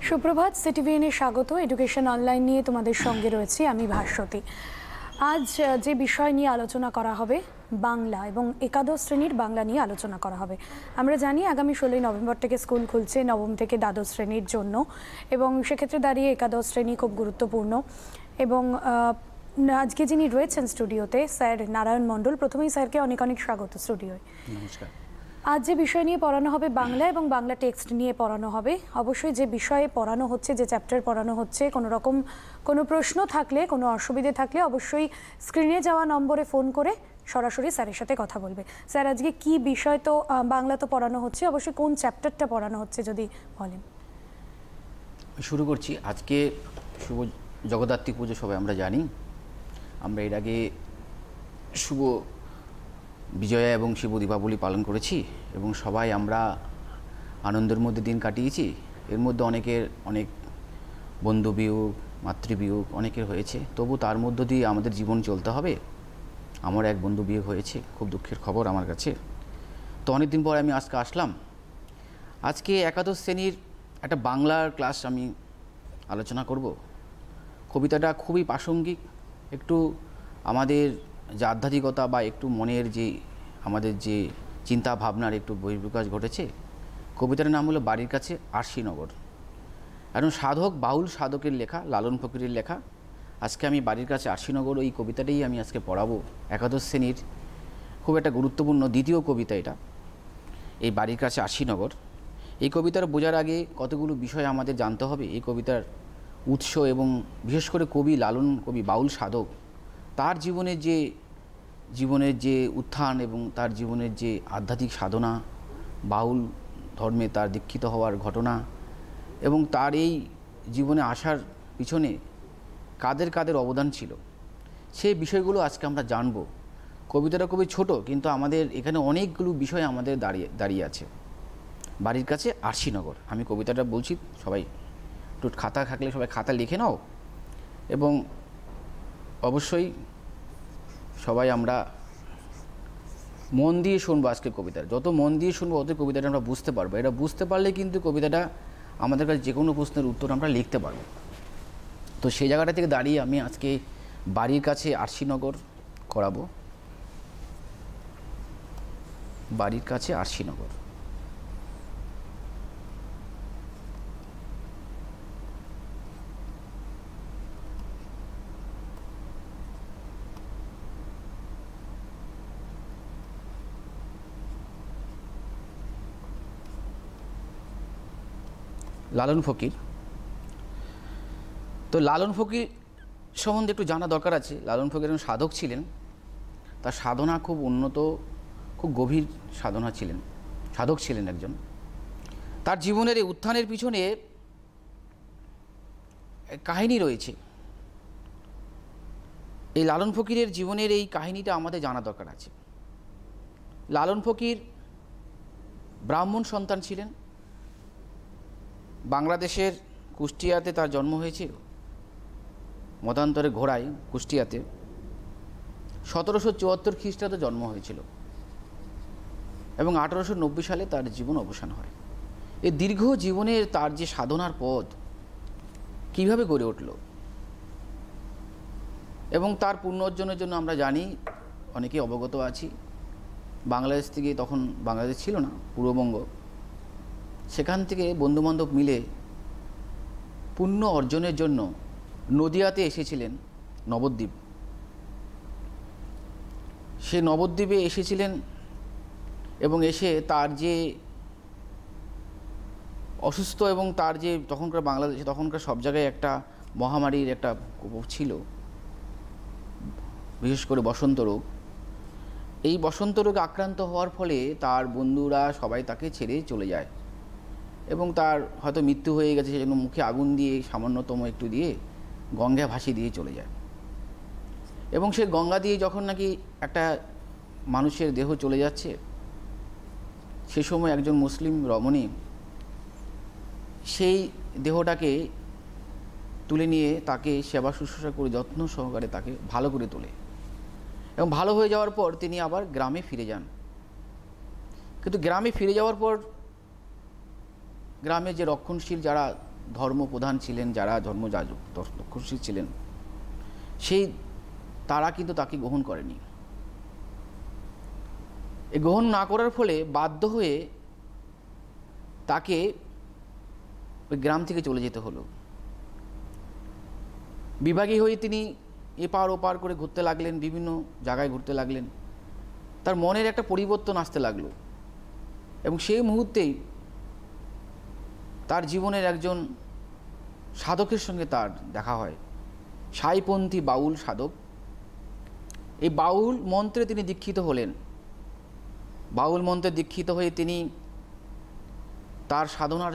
সুপ্রভাত, সিটিভিএনে স্বাগত। Education online নিয়ে তোমাদের সঙ্গে রয়েছি আমি ভাস্বতী। আজ যে বিষয় নিয়ে আলোচনা করা হবে বাংলা এবং একাদশ শ্রেণীর বাংলা নিয়ে আলোচনা করা হবে। আমরা জানি আগামী 16ই নভেম্বর থেকে স্কুল খুলছে নবম থেকে দ্বাদশ শ্রেণীর জন্য, এবং সেক্ষেত্রে দাঁড়িয়ে একাদশ শ্রেণী খুব গুরুত্বপূর্ণ। এবং আজকে যিনি রয়েছেন স্টুডিওতে স্যার নারায়ণ মণ্ডল, প্রথমেই স্যারকে অনেক অনেক স্বাগত স্টুডিওয়। নমস্কার। আজ যে বিষয় নিয়ে পড়ানো হবে বাংলা এবং বাংলা টেক্সট নিয়ে পড়ানো হবে। অবশ্যই যে বিষয়ে পড়ানো হচ্ছে, যে চ্যাপ্টার পড়ানো হচ্ছে, কোনো প্রশ্ন থাকলে, কোনো অসুবিধে থাকলে অবশ্যই স্ক্রিনে যাওয়া নম্বরে ফোন করে সরাসরি স্যারের সাথে কথা বলবে। স্যার, আজকে কি বিষয় তো বাংলা তো পড়ানো হচ্ছে, অবশ্যই কোন চ্যাপ্টারটা পড়ানো হচ্ছে যদি বলেন। শুরু করছি। আজকে শুভ জগদ্ধাত্রী পুজো, সবাই আমরা জানি। আমরা এর আগে শুভ বিজয়া এবং শুভ দীপাবলি পালন করেছি এবং সবাই আমরা আনন্দের মধ্যে দিন কাটিয়েছি। এর মধ্যে অনেকের অনেক বন্ধু বিয়োগ, মাতৃবিয়োগ অনেকের হয়েছে, তবু তার মধ্য দিয়ে আমাদের জীবন চলতে হবে। আমার এক বন্ধু বিয়োগ হয়েছে, খুব দুঃখের খবর আমার কাছে। তো অনেক দিন পর আমি আজকে আসলাম। আজকে একাদশ শ্রেণীর একটা বাংলার ক্লাস আমি আলোচনা করব। কবিতাটা খুবই প্রাসঙ্গিক, একটু আমাদের যে আধ্যাত্মিকতা বা একটু মনের যে আমাদের যে চিন্তা ভাবনার একটু বহিঃপ্রকাশ ঘটেছে। কবিতার নাম হলো বাড়ির কাছে আরশিনগর। এখন সাধক, বাউল সাধকের লেখা, লালন ফকিরের লেখা। আজকে আমি বাড়ির কাছে আরশিনগর এই কবিতাটাই আমি আজকে পড়াবো। একাদশ শ্রেণীর খুব একটা গুরুত্বপূর্ণ দ্বিতীয় কবিতা এটা, এই বাড়ির কাছে আরশিনগর। এই কবিতার বোঝার আগে কতগুলো বিষয় আমাদের জানতে হবে। এই কবিতার উৎস এবং বিশেষ করে কবি লালন, কবি বাউল সাধক, তার জীবনের যে উত্থান এবং তার জীবনের যে আধ্যাত্মিক সাধনা, বাউল ধর্মে তার দীক্ষিত হওয়ার ঘটনা এবং তার এই জীবনে আসার পিছনে কাদের কাদের অবদান ছিল, সেই বিষয়গুলো আজকে আমরা জানব। কবিতাটা খুবই ছোট, কিন্তু আমাদের এখানে অনেকগুলো বিষয় আমাদের দাঁড়িয়ে আছে। বাড়ির কাছে আরশিনগর, আমি কবিতাটা বলছি, সবাই একটু খাতা থাকলে সবাই খাতা লিখে নাও এবং অবশ্যই সবাই আমরা মন দিয়ে শুনবো আজকে কবিতার। যত মন দিয়ে শুনবো অত কবিতাটা আমরা বুঝতে পারবো। এটা বুঝতে পারলে কিন্তু কবিতাটা আমাদের কাছে যে কোনো প্রশ্নের উত্তর আমরা লিখতে পারবো। তো সেই জায়গাটা থেকে দাঁড়িয়ে আমি আজকে বাড়ির কাছে আরশিনগর করাবো। বাড়ির কাছে আরশিনগর। লালন ফকির। তো লালন ফকির সম্বন্ধে একটু জানা দরকার আছে। লালন ফকির একজন সাধক ছিলেন। তার সাধনা খুব উন্নত, খুব গভীর সাধনা ছিলেন, সাধক ছিলেন একজন। তার জীবনের এই উত্থানের পিছনে কাহিনী রয়েছে। এই লালন ফকিরের জীবনের এই কাহিনীটা আমাদের জানা দরকার আছে। লালন ফকির ব্রাহ্মণ সন্তান ছিলেন। বাংলাদেশের কুষ্টিয়াতে তার জন্ম হয়েছিল, মতান্তরে ঘোড়ায়, কুষ্টিয়াতে 1774 খ্রিস্টাব্দে জন্ম হয়েছিল এবং 1890 সালে তার জীবন অবসান হয়। এই দীর্ঘ জীবনের তার যে সাধনার পথ কীভাবে গড়ে উঠল এবং তার পুণ্য অর্জনের জন্য আমরা জানি, অনেকেই অবগত আছি, বাংলাদেশ থেকে, তখন বাংলাদেশ ছিল না, পূর্ববঙ্গ, সেখান থেকে বন্ধুবান্ধব মিলে পুণ্য অর্জনের জন্য নদিয়াতে এসেছিলেন, নবদ্বীপ। সে নবদ্বীপে এসেছিলেন এবং এসে তার যে অসুস্থ এবং তার যে তখনকার বাংলাদেশে তখনকার সব জায়গায় একটা মহামারীর একটা প্রকোপ ছিল, বিশেষ করে বসন্ত রোগ। এই বসন্ত রোগে আক্রান্ত হওয়ার ফলে তার বন্ধুরা সবাই তাকে ছেড়ে চলে যায় এবং তার হয়তো মৃত্যু হয়ে গেছে, সেজন্য মুখে আগুন দিয়ে সামান্যতম একটু দিয়ে গঙ্গা ভাসিয়ে দিয়ে চলে যায়। এবং সে গঙ্গা দিয়ে যখন নাকি একটা মানুষের দেহ চলে যাচ্ছে, সে সময় একজন মুসলিম রমণী সেই দেহটাকে তুলে নিয়ে তাকে সেবা শুশ্রূষা করে যত্ন সহকারে তাকে ভালো করে তোলে এবং ভালো হয়ে যাওয়ার পর তিনি আবার গ্রামে ফিরে যান। কিন্তু গ্রামে ফিরে যাওয়ার পর গ্রামে যে রক্ষণশীল যারা ধর্মপ্রধান ছিলেন, যারা ধর্মযাজক তক্ষশিল ছিলেন, তারা কিন্তু তাকে গ্রহণ করেনি। এই গ্রহণ না করার ফলে বাধ্য হয়ে তাকে ওই গ্রাম থেকে চলে যেতে হলো। বিভাগী হয়ে তিনি এপার ওপার করে ঘুরতে লাগলেন, বিভিন্ন জায়গায় ঘুরতে লাগলেন। তার মনের একটা পরিবর্তন আসতে লাগলো এবং সেই মুহূর্তেই তার জীবনের একজন সাধকের সঙ্গে তার দেখা হয়, সাইপন্থী বাউল সাধক। এই বাউল মন্ত্রে তিনি দীক্ষিত হলেন। বাউল মন্ত্রে দীক্ষিত হয়ে তিনি তার সাধনার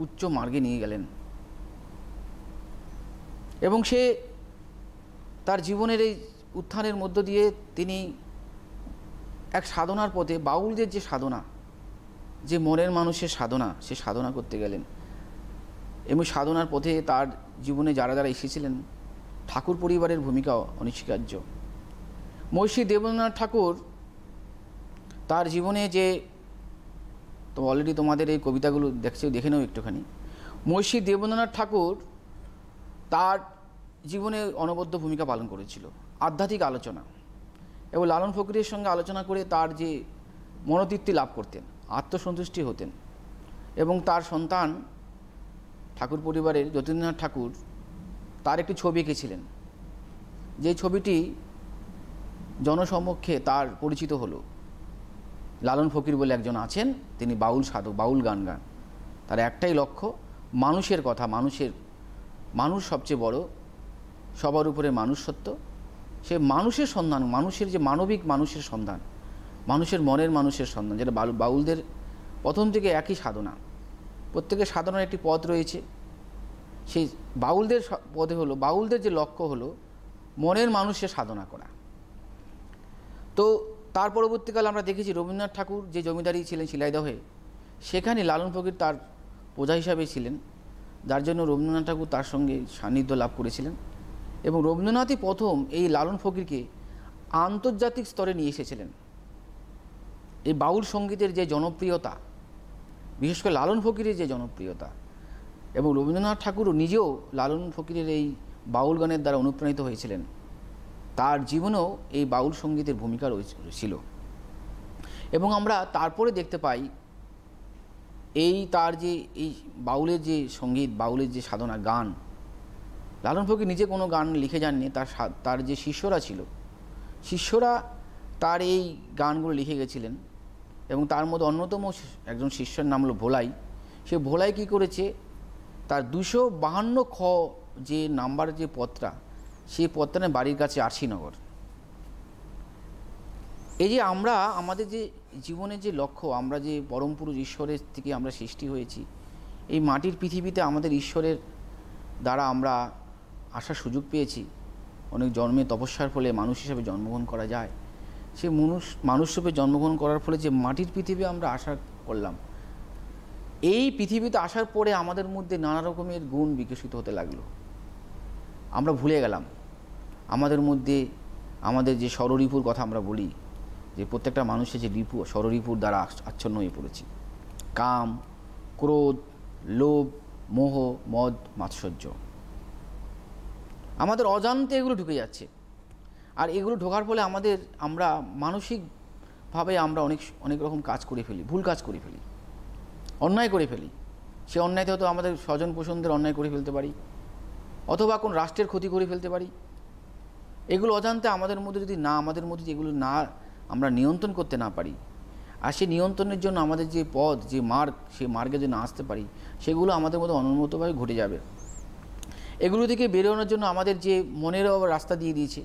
উচ্চ মার্গে নিয়ে গেলেন এবং সে তার জীবনের এই উত্থানের মধ্য দিয়ে তিনি এক সাধনার পথে, বাউলদের যে সাধনা, যে মনের মানুষের সাধনা, সে সাধনা করতে গেলেন। এবং সাধনার পথে তার জীবনে যারা যারা এসেছিলেন, ঠাকুর পরিবারের ভূমিকা অনস্বীকার্য। মহর্ষি দেবেন্দ্রনাথ ঠাকুর তার জীবনে যে, তো অলরেডি তোমাদের এই কবিতাগুলো দেখে নাও একটুখানি। মহর্ষি দেবেন্দ্রনাথ ঠাকুর তার জীবনে অনবদ্য ভূমিকা পালন করেছিল। আধ্যাত্মিক আলোচনা এবং লালন ফকিরের সঙ্গে আলোচনা করে তার যে মনোতৃপ্তি লাভ করতেন, আত্মসন্তুষ্টি হতেন। এবং তার সন্তান ঠাকুর পরিবারের যতীন্দ্রনাথ ঠাকুর তার একটি ছবি এঁকেছিলেন, যে ছবিটি জনসমক্ষে তার পরিচিত হলো। লালন ফকির বলে একজন আছেন, তিনি বাউল সাধক, বাউল গান গান। তার একটাই লক্ষ্য, মানুষের কথা, মানুষ সবচেয়ে বড়, সবার উপরে মানুষ সত্য। সে মানুষের সন্ধান, মানুষের যে মানবিক মানুষের সন্ধান, মানুষের মনের মানুষের সন্ধান, যেটা বাউলদের প্রথম থেকে একই সাধনা। প্রত্যেকের সাধনার একটি পথ রয়েছে। সেই বাউলদের পথে হলো, বাউলদের যে লক্ষ্য হলো মনের মানুষের সাধনা করা। তো তার পরবর্তীকালে আমরা দেখেছি রবীন্দ্রনাথ ঠাকুর যে জমিদারি ছিলেন শিলাইদহে, সেখানে লালন ফকির তার প্রজা হিসাবে ছিলেন, যার জন্য রবীন্দ্রনাথ ঠাকুর তার সঙ্গে সান্নিধ্য লাভ করেছিলেন। এবং রবীন্দ্রনাথই প্রথম এই লালন ফকিরকে আন্তর্জাতিক স্তরে নিয়ে এসেছিলেন। এই বাউল সঙ্গীতের যে জনপ্রিয়তা, বিশেষ করে লালন ফকিরের যে জনপ্রিয়তা, এবং রবীন্দ্রনাথ ঠাকুরও নিজেও লালন ফকিরের এই বাউল গানের দ্বারা অনুপ্রাণিত হয়েছিলেন। তার জীবনেও এই বাউল সঙ্গীতের ভূমিকা ছিল। এবং আমরা তারপরে দেখতে পাই তার যে এই বাউলের যে সঙ্গীত, বাউলের যে সাধনা, গান, লালন ফকির নিজে কোনো গান লিখে যাননি, তার যে শিষ্যরা ছিল, শিষ্যরা তার এই গানগুলো লিখে গেছিলেন। এবং তার মধ্যে অন্যতম একজন শিষ্যের নাম হলো ভোলাই। সে ভোলাই কী করেছে, তার 252 খ যে নাম্বার যে পত্রা, সেই পত্রানের বাড়ির কাছে আরশিনগর। এই যে আমরা আমাদের যে জীবনের যে লক্ষ্য, আমরা যে পরম পুরুষ ঈশ্বরের থেকে আমরা সৃষ্টি হয়েছি, এই মাটির পৃথিবীতে আমাদের ঈশ্বরের দ্বারা আমরা আসার সুযোগ পেয়েছি। অনেক জন্মে তপস্যার ফলে মানুষ হিসেবে জন্মগ্রহণ করা যায়। সে মানুষ রূপে জন্মগ্রহণ করার ফলে যে মাটির পৃথিবী আমরা আশা করলাম, এই পৃথিবীতে আসার পরে আমাদের মধ্যে নানা রকমের গুণ বিকশিত হতে লাগলো। আমরা ভুলে গেলাম আমাদের মধ্যে আমাদের যে ষড়রিপুর কথা আমরা বলি, যে প্রত্যেকটা মানুষের যে রিপু, ষড়রিপুর দ্বারা আচ্ছন্ন হয়ে পড়েছি। কাম, ক্রোধ, লোভ, মোহ, মদ, মাৎসর্য, আমাদের অজান্তে এগুলো ঢুকে যাচ্ছে। আর এগুলো ঢোকার ফলে আমরা মানসিকভাবে আমরা অনেক রকম কাজ করে ফেলি, ভুল কাজ করে ফেলি, অন্যায় করে ফেলি। সে অন্যায়তে হয়তো আমাদের স্বজন পোষণদের অন্যায় করে ফেলতে পারি, অথবা কোন রাষ্ট্রের ক্ষতি করে ফেলতে পারি। এগুলো অজান্তে আমাদের মধ্যে এগুলো না আমরা নিয়ন্ত্রণ করতে না পারি, আর সেই নিয়ন্ত্রণের জন্য আমাদের যে পথ, যে মার্গ, সেই মার্গে যদি না আসতে পারি, সেগুলো আমাদের মধ্যে অনুন্মতভাবে ঘটে যাবে। এগুলো থেকে বেরোনোর জন্য আমাদের যে মনেরও রাস্তা দিয়ে দিয়েছে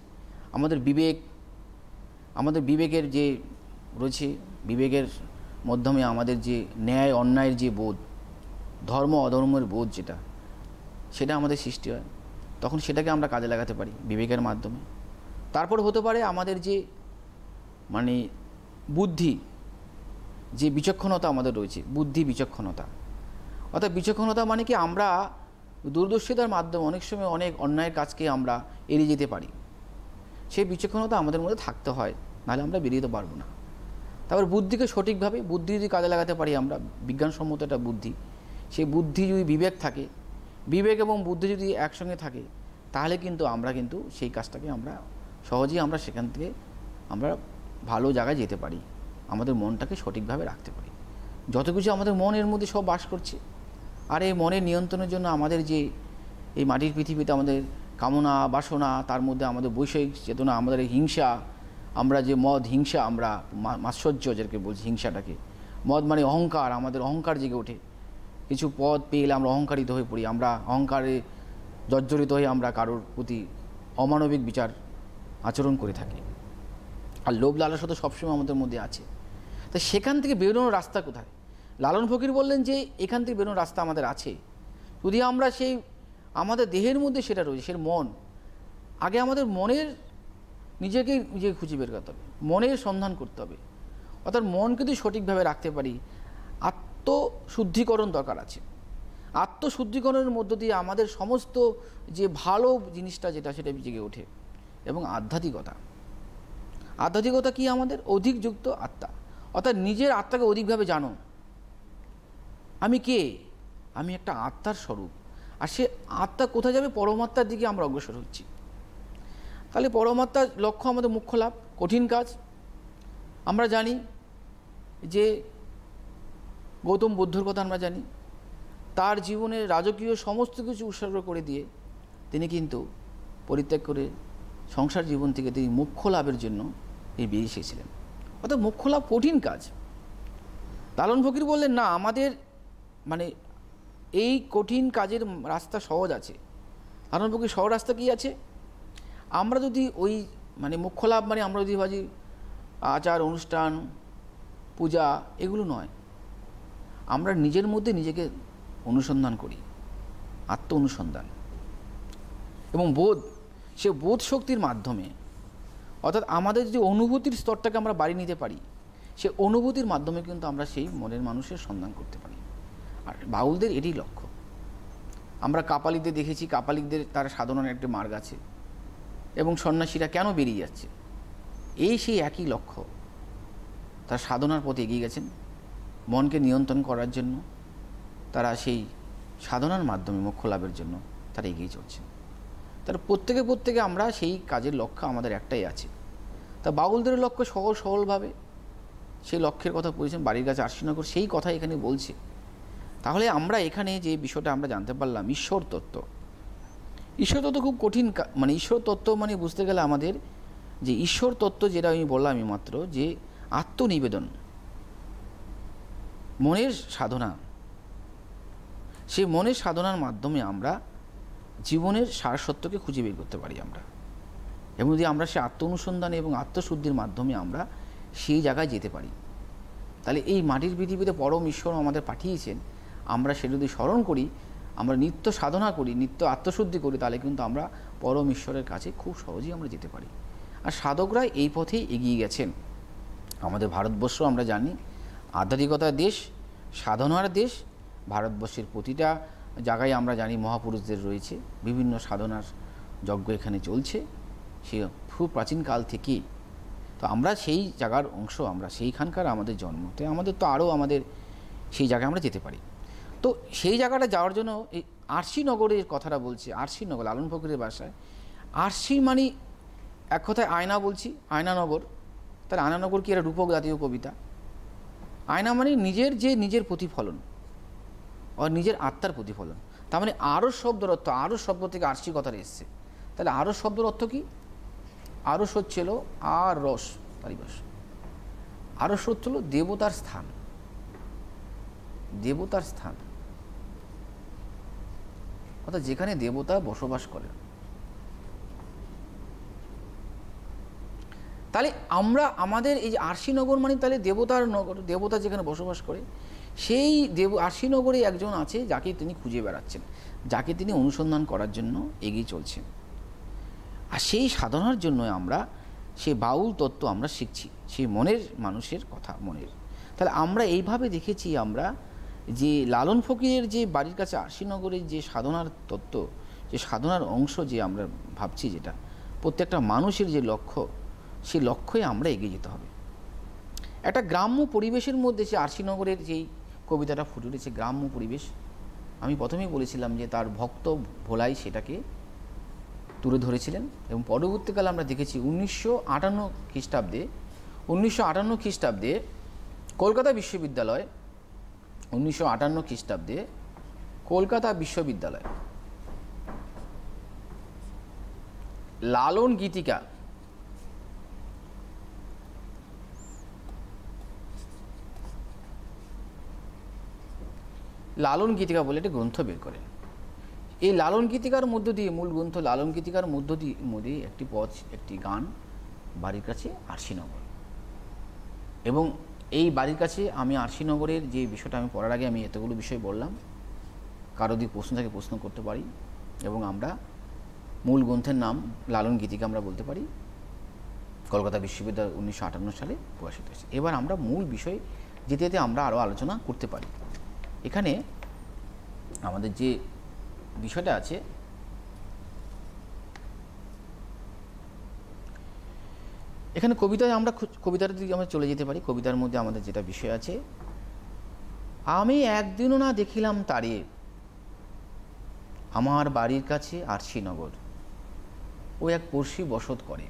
আমাদের বিবেকের যে রয়েছে, বিবেকের মাধ্যমে আমাদের যে ন্যায় অন্যায়ের যে বোধ, ধর্ম অধর্মের বোধ, সেটা আমাদের সৃষ্টি হয়। তখন সেটাকে আমরা কাজে লাগাতে পারি বিবেকের মাধ্যমে। তারপর হতে পারে আমাদের যে বুদ্ধি, যে বিচক্ষণতা আমাদের রয়েছে, বুদ্ধি বিচক্ষণতা। অর্থাৎ বিচক্ষণতা মানে কি, আমরা দূরদর্শিতার মাধ্যমে অনেক সময় অনেক অন্যায়ের কাজকে আমরা এড়িয়ে যেতে পারি। সেই বিচক্ষণতা আমাদের মধ্যে থাকতে হয়, নাহলে আমরা বেরিয়ে যেতে পারবো না। তারপর বুদ্ধিকে সঠিকভাবে, বুদ্ধি যদি কাজে লাগাতে পারি আমরা, বিজ্ঞানসম্মত একটা বুদ্ধি, সেই বুদ্ধি যদি বিবেক থাকে, বিবেক এবং বুদ্ধি যদি একসঙ্গে থাকে, তাহলে কিন্তু আমরা কিন্তু সেই কাজটাকে আমরা সহজেই আমরা সেখান থেকে আমরা ভালো জায়গায় যেতে পারি, আমাদের মনটাকে সঠিকভাবে রাখতে পারি। যত কিছু আমাদের মনের মধ্যে সব বাস করছে, আর এই মনের নিয়ন্ত্রণের জন্য আমাদের যে এই মাটির পৃথিবীতে আমাদের কামনা বাসনা, তার মধ্যে আমাদের বৈষয়িক চেতনা, আমাদের হিংসা, আমরা যে মদ হিংসা, আমরা মাৎসর্য যেটাকে বলছি হিংসাটাকে, মদ মানে অহংকার, আমাদের অহংকার জেগে ওঠে। কিছু পদ পেলে আমরা অহংকারিত হয়ে পড়ি, আমরা অহংকারে জর্জরিত হয়ে আমরা কারোর প্রতি অমানবিক বিচার আচরণ করে থাকি। আর লোভ লালসা তো সবসময় আমাদের মধ্যে আছে। তা সেখান থেকে বেরোনোর রাস্তা কোথায়? লালন ফকির বললেন যে এখান থেকে বেরোনোর রাস্তা আমাদের আছে, যদি আমরা সেই আমাদের দেহের মধ্যে সেটা রয়েছে, সে মন। আগে আমাদের মনের নিজেকে খুঁজে বের করতে হবে, মনের সন্ধান করতে হবে। অর্থাৎ মনকে যদি সঠিকভাবে রাখতে পারি, আত্মশুদ্ধিকরণ দরকার আছে। আত্মশুদ্ধিকরণের মধ্য দিয়ে আমাদের সমস্ত যে ভালো জিনিসটা যেটা সেটা জেগে ওঠে। এবং আধ্যাত্মিকতা কি? আমাদের অধিক যুক্ত আত্মা, অর্থাৎ নিজের আত্মাকে অধিকভাবে জানো। আমি কে? আমি একটা আত্মার স্বরূপ। আর সে আত্মা কোথায় যাবে? পরমাত্মার দিকে আমরা অগ্রসর হচ্ছি। তাহলে পরমাত্মার লক্ষ্য আমাদের মুখ্য লাভ, কঠিন কাজ। আমরা জানি যে গৌতম বুদ্ধর কথা আমরা জানি, তার জীবনে রাজকীয় সমস্ত কিছু উৎসর্গ করে দিয়ে তিনি কিন্তু পরিত্যাগ করে সংসার জীবন থেকে তিনি মোক্ষ লাভের জন্য এই বেরিয়ে এসেছিলেন। অর্থাৎ মোক্ষ লাভ কঠিন কাজ। লালন ফকির বললেন না, আমাদের মানে এই কঠিন কাজের রাস্তা সহজ আছে। লালন ফকির সহজ রাস্তা কী আছে? আমরা যদি ওই মানে মোক্ষ লাভ মানে আমরা যদি ভাবি আচার অনুষ্ঠান পূজা এগুলো নয়, আমরা নিজের মধ্যে নিজেকে অনুসন্ধান করি, আত্ম অনুসন্ধান এবং বোধ, সে বোধ শক্তির মাধ্যমে, অর্থাৎ আমাদের যে অনুভূতির স্তরটাকে আমরা বাড়িয়ে নিতে পারি, সে অনুভূতির মাধ্যমে কিন্তু আমরা সেই মনের মানুষের সন্ধান করতে পারি। আর বাউলদের এটাই লক্ষ্য। আমরা কাপালিকদের দেখেছি, কাপালিকদের তার সাধনার একটা মার্গ আছে, এবং সন্ন্যাসীরা কেন বেরিয়ে যাচ্ছে? এই সেই একই লক্ষ্য, তার সাধনার পথে এগিয়ে গেছেন, মনকে নিয়ন্ত্রণ করার জন্য তারা সেই সাধনার মাধ্যমে মোক্ষ লাভের জন্য তারা এগিয়ে চলছেন। তার প্রত্যেকে আমরা সেই কাজের লক্ষ্য আমাদের একটাই আছে। তা বাউলদের লক্ষ্য সহজভাবে সেই লক্ষ্যের কথা বলেছেন, বাড়ির কাছে আরশিনগর, সেই কথা এখানে বলছে। তাহলে আমরা এখানে যে বিষয়টা আমরা জানতে পারলাম, ঈশ্বর তত্ত্ব। ঈশ্বর তত্ত্ব খুব কঠিন, মানে ঈশ্বর তত্ত্ব মানে বুঝতে গেলে আমাদের যে ঈশ্বর তত্ত্ব যেটা আমি বললাম মাত্র, যে আত্মনিবেদন, মনের সাধনা, সেই মনের সাধনার মাধ্যমে আমরা জীবনের সারসত্যকে খুঁজে বের করতে পারি আমরা। এবং যদি আমরা সেই আত্ম অনুসন্ধান এবং আত্মশুদ্ধির মাধ্যমে আমরা সেই জায়গায় যেতে পারি, তাহলে এই মাটির পৃথিবীতে পরম ঈশ্বর আমাদের পাঠিয়েছেন, আমরা সেটা যদি স্মরণ করি, আমরা নিত্য সাধনা করি, নিত্য আত্মশুদ্ধি করি, তাহলে কিন্তু আমরা পরম ঈশ্বরের কাছে খুব সহজেই আমরা যেতে পারি। আর সাধকরা এই পথেই এগিয়ে গেছেন। আমাদের ভারতবর্ষ আমরা জানি আধ্যাত্মিকতার দেশ, সাধনার দেশ। ভারতবর্ষের প্রতিটা জায়গায় আমরা জানি মহাপুরুষদের রয়েছে, বিভিন্ন সাধনার যজ্ঞ এখানে চলছে সে খুব প্রাচীনকাল থেকেই। তো আমরা সেই জায়গার অংশ, আমরা সেইখানকার আমাদের জন্ম, তো আমাদের তো আরও আমাদের সেই জায়গায় আমরা যেতে পারি। তো সেই জায়গাটা যাওয়ার জন্য এই আরশিনগরের কথাটা বলছে। আরশিনগর লালন ফকিরের ভাষায় আরশি মানে এক কথায় আয়না বলছি, আয়নানগর। তাহলে আয়নানগর কি একটা রূপক জাতীয় কবিতা? আয়না মানে নিজের প্রতিফলন, আর নিজের আত্মার প্রতিফলন। তার মানে আরস শব্দের অর্থ, আরস শব্দ থেকে আরশি কথাটা এসছে। তাহলে আরস শব্দের অর্থ কি? আরস হচ্ছিল আর রস পারিবাস। আরস হচ্ছিল দেবতার স্থান, দেবতার স্থান, অর্থাৎ যেখানে দেবতা বসবাস করে। তাহলে আমরা আমাদের এই যে আরশিনগর মানে তাহলে দেবতার নগর, দেবতা যেখানে বসবাস করে, সেই আরশিনগরে একজন আছে যাকে তিনি খুঁজে বেড়াচ্ছেন, যাকে তিনি অনুসন্ধান করার জন্য এগিয়ে চলছেন। আর সেই সাধনার জন্য আমরা সেই বাউল তত্ত্ব আমরা শিখছি, সেই মনের মানুষের কথা মনের। তাহলে আমরা এইভাবে দেখেছি আমরা যে লালন ফকিরের যে বাড়ির কাছে আরশিনগরের যে সাধনার তত্ত্ব, যে সাধনার অংশ যে আমরা ভাবছি, যেটা প্রত্যেকটা মানুষের যে লক্ষ্য, সেই লক্ষ্যে আমরা এগিয়ে যেতে হবে। একটা গ্রাম্য পরিবেশের মধ্যে সে আরশিনগরের যেই কবিতাটা ফুটে উঠেছে, গ্রাম্য পরিবেশ, আমি প্রথমেই বলেছিলাম যে তার ভক্ত ভোলাই সেটাকে তুলে ধরেছিলেন এবং পরবর্তীকালে আমরা দেখেছি 1958 খ্রিস্টাব্দে কলকাতা বিশ্ববিদ্যালয় 1958 খ্রিস্টাব্দে কলকাতা বিশ্ববিদ্যালয় লালন গীতিকা বলে একটা গ্রন্থ বের করেন। এই লালন গীতিকার মধ্য দিয়ে মূল গ্রন্থ লালন গীতিকার মধ্য দিয়ে একটি গান বাড়ির কাছে আরশিনগর, এবং এই বাড়ির কাছে আমি আরশিনগরের যে বিষয়টা আমি পড়ার আগে আমি এতগুলো বিষয় বললাম, কারো দিকে প্রশ্ন থেকে প্রশ্ন করতে পারি, এবং আমরা মূল গ্রন্থের নাম লালন গীতিকা আমরা বলতে পারি। কলকাতা বিশ্ববিদ্যালয় 1958 সালে প্রকাশিত হয়েছে। এবার আমরা মূল বিষয় যেতে যেতে আমরা আরও আলোচনা করতে পারি। এখানে আমাদের যে বিষয়টা আছে, এখানে কবিতার দিকে আমরা চলে যেতে পারি। কবিতার মধ্যে আমাদের যেটা বিষয় আছে, আমি একদিনও না দেখিলাম তারে, আমার বাড়ির কাছে আরশিনগর, ও এক পড়শি বসত করে।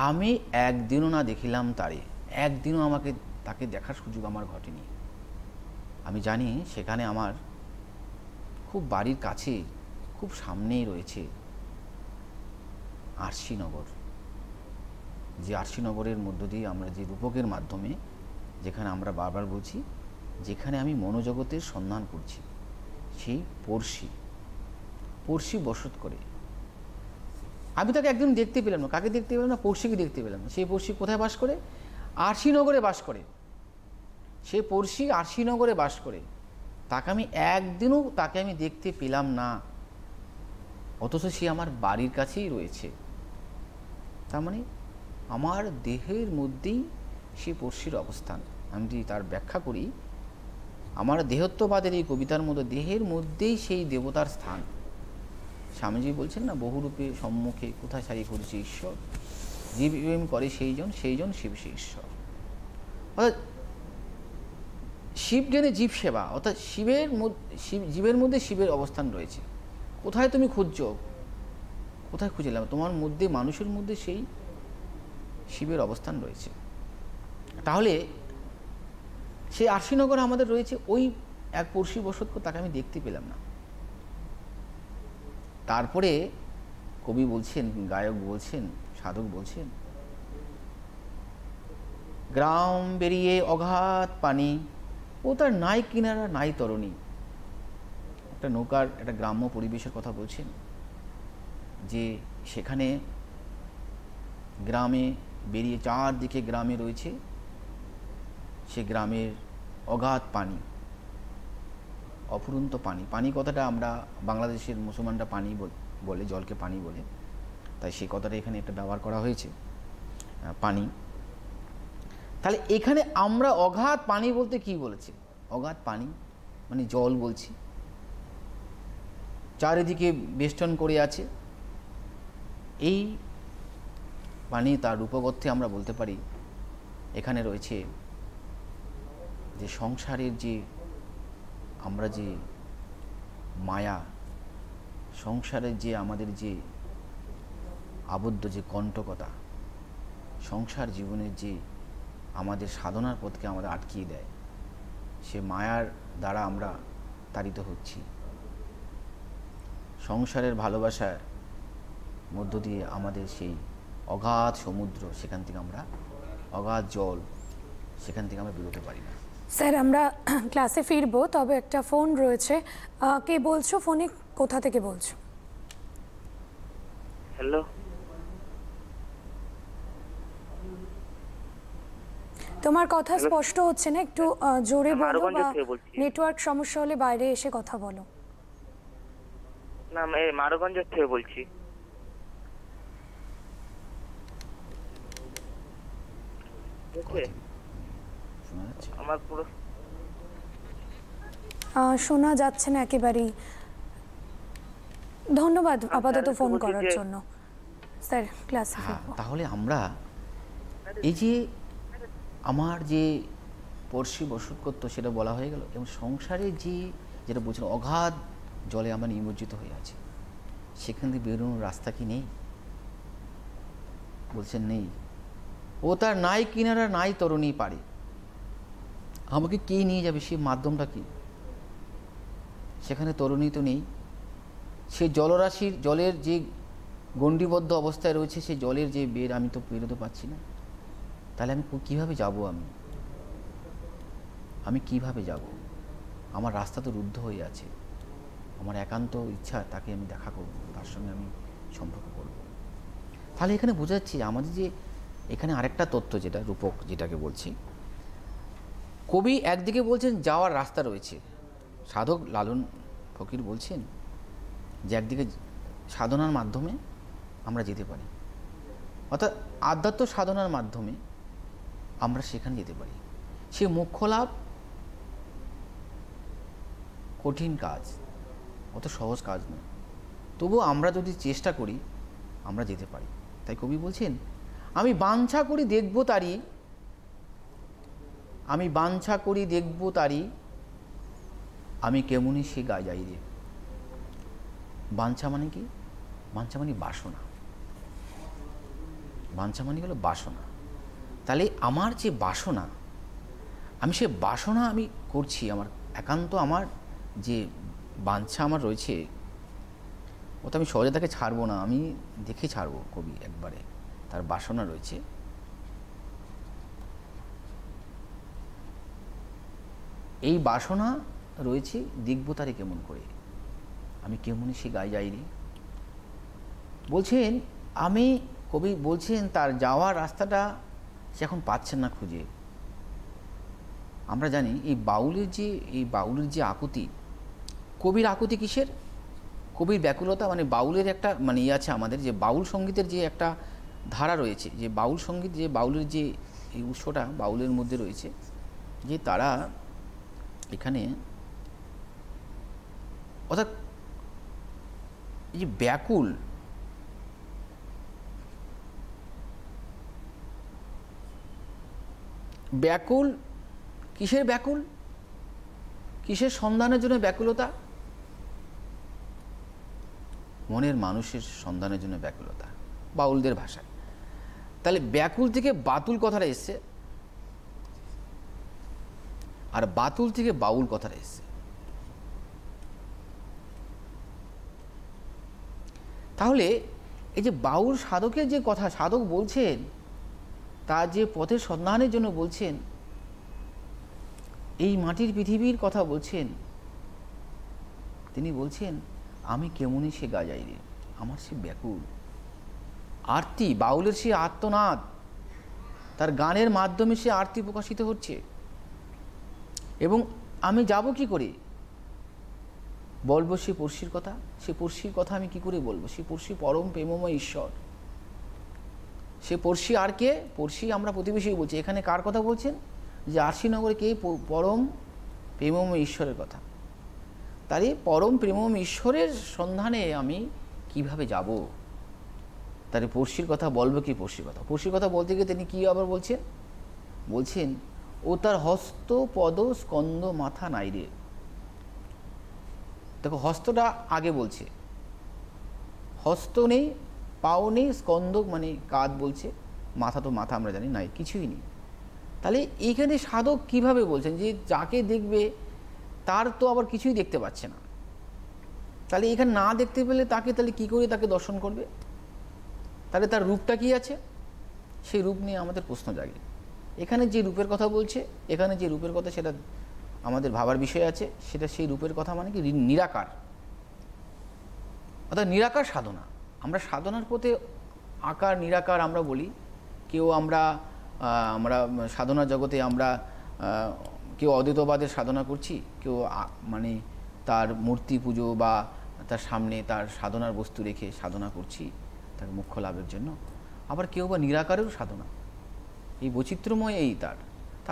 আমি একদিনও না দেখিলাম তারে, একদিনও তাকে দেখার সুযোগ আমার ঘটেনি। আমি জানি সেখানে আমার খুব বাড়ির কাছে, খুব সামনেই রয়েছে আরশিনগর, যে আরশিনগরের মধ্য দিয়ে আমরা যে রূপকের মাধ্যমে, যেখানে আমরা বারবার বলছি, যেখানে আমি মনোজগতের সন্ধান করছি, সেই পড়শি বসত করে। আমি তাকে একদিন দেখতে পেলাম না। কাকে দেখতে পেলাম না? পড়শিকে দেখতে পেলাম না। সেই পড়শি কোথায় বাস করে? আরশিনগরে বাস করে। সে পড়শি আরশিনগরে বাস করে, তাকে আমি একদিনও দেখতে পেলাম না, অথচ সে আমার বাড়ির কাছেই রয়েছে। তার মানে আমার দেহের মধ্যেই সে পড়শির অবস্থান। আমি যদি তার ব্যাখ্যা করি, আমার দেহত্ববাদের এই কবিতার মধ্যে দেহের মধ্যেই সেই দেবতার স্থান। স্বামীজি বলছেন না, বহুরূপে সম্মুখে কোথায় সারি করেছে ঈশ্বর, জীব প্রেম করে সেইজন শিব সে ঈশ্বর। অর্থাৎ শিব জেনে জীব সেবা, অর্থাৎ জীবের মধ্যে শিবের অবস্থান রয়েছে। কোথায় তুমি খুঁজছো? কোথায় খুঁজলাম? তোমার মধ্যে, মানুষের মধ্যে সেই শিবের অবস্থান রয়েছে। তাহলে সেই আরশিনগর আমাদের রয়েছে, ওই এক পড়শি বসত, তাকে আমি দেখতে পেলাম না। তারপরে কবি বলছেন, গায়ক বলছেন, সাধক বলছেন, গ্রাম বেরিয়ে অগাধ পানি, ও তার নাই কিনারা নাই তরণী। একটা নৌকার একটা গ্রাম্য পরিবেশের কথা বলছেন, যে সেখানে গ্রামে বেরিয়ে চারদিকে গ্রামে রয়েছে, সে গ্রামের অগাধ পানি, অফুরন্ত পানি। পানি কথাটা আমরা বাংলাদেশের মুসলমানরা পানি বলে, জলকে পানি বলে, তাই সেই কথাটা এখানে একটা ব্যবহার করা হয়েছে, পানি। তাহলে এখানে আমরা অগাধ পানি বলতে কি বলেছে? অগাধ পানি মানে জল বলছি, চারিদিকে বেষ্টন করে আছে। এই পানি, তার রূপগর্থে আমরা বলতে পারি এখানে রয়েছে যে সংসারের যে আমরা যে মায়া, সংসারের যে আমাদের যে আবদ্ধ যে কণ্টকতা, সংসার জীবনের যে আমাদের সাধনার পথকে আমাদের আটকিয়ে দেয়, সে মায়ার দ্বারা আমরা তাড়িত হচ্ছি। সংসারের ভালোবাসার মধ্য দিয়ে আমাদের সেই অগাধ সমুদ্র, সেখান থেকে আমরা অগাধ জল, সেখান থেকে আমরা বেরোতে পারি না। স্যার, আমরা ক্লাসে ফিরবো, তবে একটা ফোন রয়েছে। কে বলছো? ফোনে কোথা থেকে বলছো? হ্যালো, তোমার কথা স্পষ্ট হচ্ছে না, একটু জোরে বলো, বা নেটওয়ার্ক সমস্যা হলে বাইরে এসে কথা বলো। না, আমি মারগঞ্জ থেকে বলছি। আমার পুরো শোনা যাচ্ছে না একেবারেই। ধন্যবাদ আপাতত ফোন করার জন্য। স্যার, ক্লাসে তাহলে আমরা এই যে আমার যে পড়শি বসত করতো সেটা বলা হয়ে গেল, এবং সংসারে যে যেটা বলছেন অগাধ জলে আমরা নিমজ্জিত হয়ে আছি, সেখান থেকে বেরোনোর রাস্তা কি নেই? বলছেন নেই। ও তার নাই কিনারা নাই তরণী পারে, আমাকে কে নিয়ে যাবে? সে মাধ্যমটা কি? সেখানে তরণী তো নেই। সে জলরাশির জলের যে গণ্ডিবদ্ধ অবস্থায় রয়েছে, সেই জলের যে বের আমি তো বেরোতে পারছি না। তাহলে আমি কীভাবে যাব? আমি কিভাবে যাব? আমার রাস্তা তো রুদ্ধ হয়ে আছে। আমার একান্ত ইচ্ছা তাকে আমি দেখা করব, তার সঙ্গে আমি সম্পর্ক করব। তাহলে এখানে বোঝা যাচ্ছে আমাদের যে এখানে আরেকটা তথ্য, যেটা রূপক যেটাকে বলছি, কবি একদিকে বলছেন যাওয়ার রাস্তা রয়েছে, সাধক লালন ফকির বলছেন যে একদিকে সাধনার মাধ্যমে আমরা যেতে পারি, অর্থাৎ আধ্যাত্ম সাধনার মাধ্যমে আমরা সেখানে যেতে পারি। সে মোক্ষ লাভ কঠিন কাজ, অত সহজ কাজ নয়, তবু আমরা যদি চেষ্টা করি আমরা যেতে পারি। তাই কবি বলছেন আমি বাঞ্ছা করি দেখব তারি, আমি বাঞ্ছা করি দেখব তারি, আমি কেমনি সে গায়ে যাই রে। বাঞ্ছা মানে কি? বাঞ্ছা মানে বাসনা। বাঞ্ছা মানে হলো বাসনা। তাহলে আমার যে বাসনা, আমি সে বাসনা আমি করছি, আমার একান্ত আমার যে বাঞ্ছা আমার রয়েছে, ও তো আমি সহজে তাকে ছাড়বো না, আমি দেখে ছাড়বো। কবি একবারে তার বাসনা রয়েছে। এই বাসনা রয়েছে, দেখবো তারে কেমন করে, আমি কেমনই সে গায়ে যাইনি। বলছেন আমি, কবি বলছেন তার যাওয়ার রাস্তাটা সে এখন পাচ্ছেন না খুঁজে। আমরা জানি এই বাউলের যে আকুতি, কবির আকুতি কিসের? কবির ব্যাকুলতা, মানে বাউলের একটা মানে আছে আমাদের, যে বাউল সঙ্গীতের যে একটা ধারা রয়েছে, যে বাউল সঙ্গীত, যে বাউলের যে এই উৎসটা বাউলের মধ্যে রয়েছে, যে তারা এখানে অর্থাৎ এই যে ব্যাকুল, ব্যাকুল কিসের ব্যাকুল? কিসের সন্ধানের জন্য ব্যাকুলতা? মনের মানুষের সন্ধানের জন্য ব্যাকুলতা, বাউলদের ভাষায়। তাহলে ব্যাকুল থেকে বাতুল কথাটা এসছে, আর বাতুল থেকে বাউল কথাটা এসছে। তাহলে এই যে বাউল সাধকের যে কথা সাধক বলছেন, তার যে পথের সন্ধানের জন্য বলছেন, এই মাটির পৃথিবীর কথা বলছেন, তিনি বলছেন আমি কেমনই সে গা যাই রে, আমার সে ব্যাকুল আরতি, বাউলের সে আর্তনাদ, তার গানের মাধ্যমে সে আরতি প্রকাশিত হচ্ছে। এবং আমি যাব কি করে? বলবো সে পড়শির কথা, সে পড়শির কথা আমি কি করে বলবো? সে পড়শি পরম প্রেমময় ঈশ্বর। সে পড়শি আর কে? পড়শি আমরা প্রতিবেশী বলছি। এখানে কার কথা বলছেন? যে আরশিনগরে কে? পরম প্রেমময় ঈশ্বরের কথা। তাই পরম প্রেমময় ঈশ্বরের সন্ধানে আমি কিভাবে যাব? তার পড়শির কথা বলবো কি? পড়শির কথা, পড়শির কথা বলতে গিয়ে তিনি কি আবার বলছেন? বলছেন ও তার হস্ত পদ স্কন্দ মাথা নাই রে। দেখো হস্তটা আগে বলছে, হস্ত নেই, পাও নেই, স্কন্দ মানে কাঁধ বলছে, মাথা তো মাথা আমরা জানি নাই, কিছুই নেই। তাহলে এইখানে সাধক কিভাবে বলছেন যে যাকে দেখবে তার তো আবার কিছুই দেখতে পাচ্ছে না। তাহলে এখানে না দেখতে পেলে তাকে তাহলে কি করে তাকে দর্শন করবে? তাহলে তার রূপটা কি আছে? সেই রূপ নিয়ে আমাদের প্রশ্ন জাগে। এখানে যে রূপের কথা বলছে, এখানে যে রূপের কথা সেটা আমাদের ভাবার বিষয় আছে। সেটা সেই রূপের কথা মানে কি? নিরাকার, অর্থাৎ নিরাকার সাধনা। আমরা সাধনার পথে আকার নিরাকার আমরা বলি। কেউ আমরা সাধনা জগতে আমরা কেউ অদ্বৈতবাদের সাধনা করছি, কেউ মানে তার মূর্তি পুজো বা তার সামনে তার সাধনার বস্তু রেখে সাধনা করছি তার মোক্ষ লাভের জন্য। আবার কেউ বা নিরাকারেরও সাধনা। এই বৈচিত্র্যময় এই তার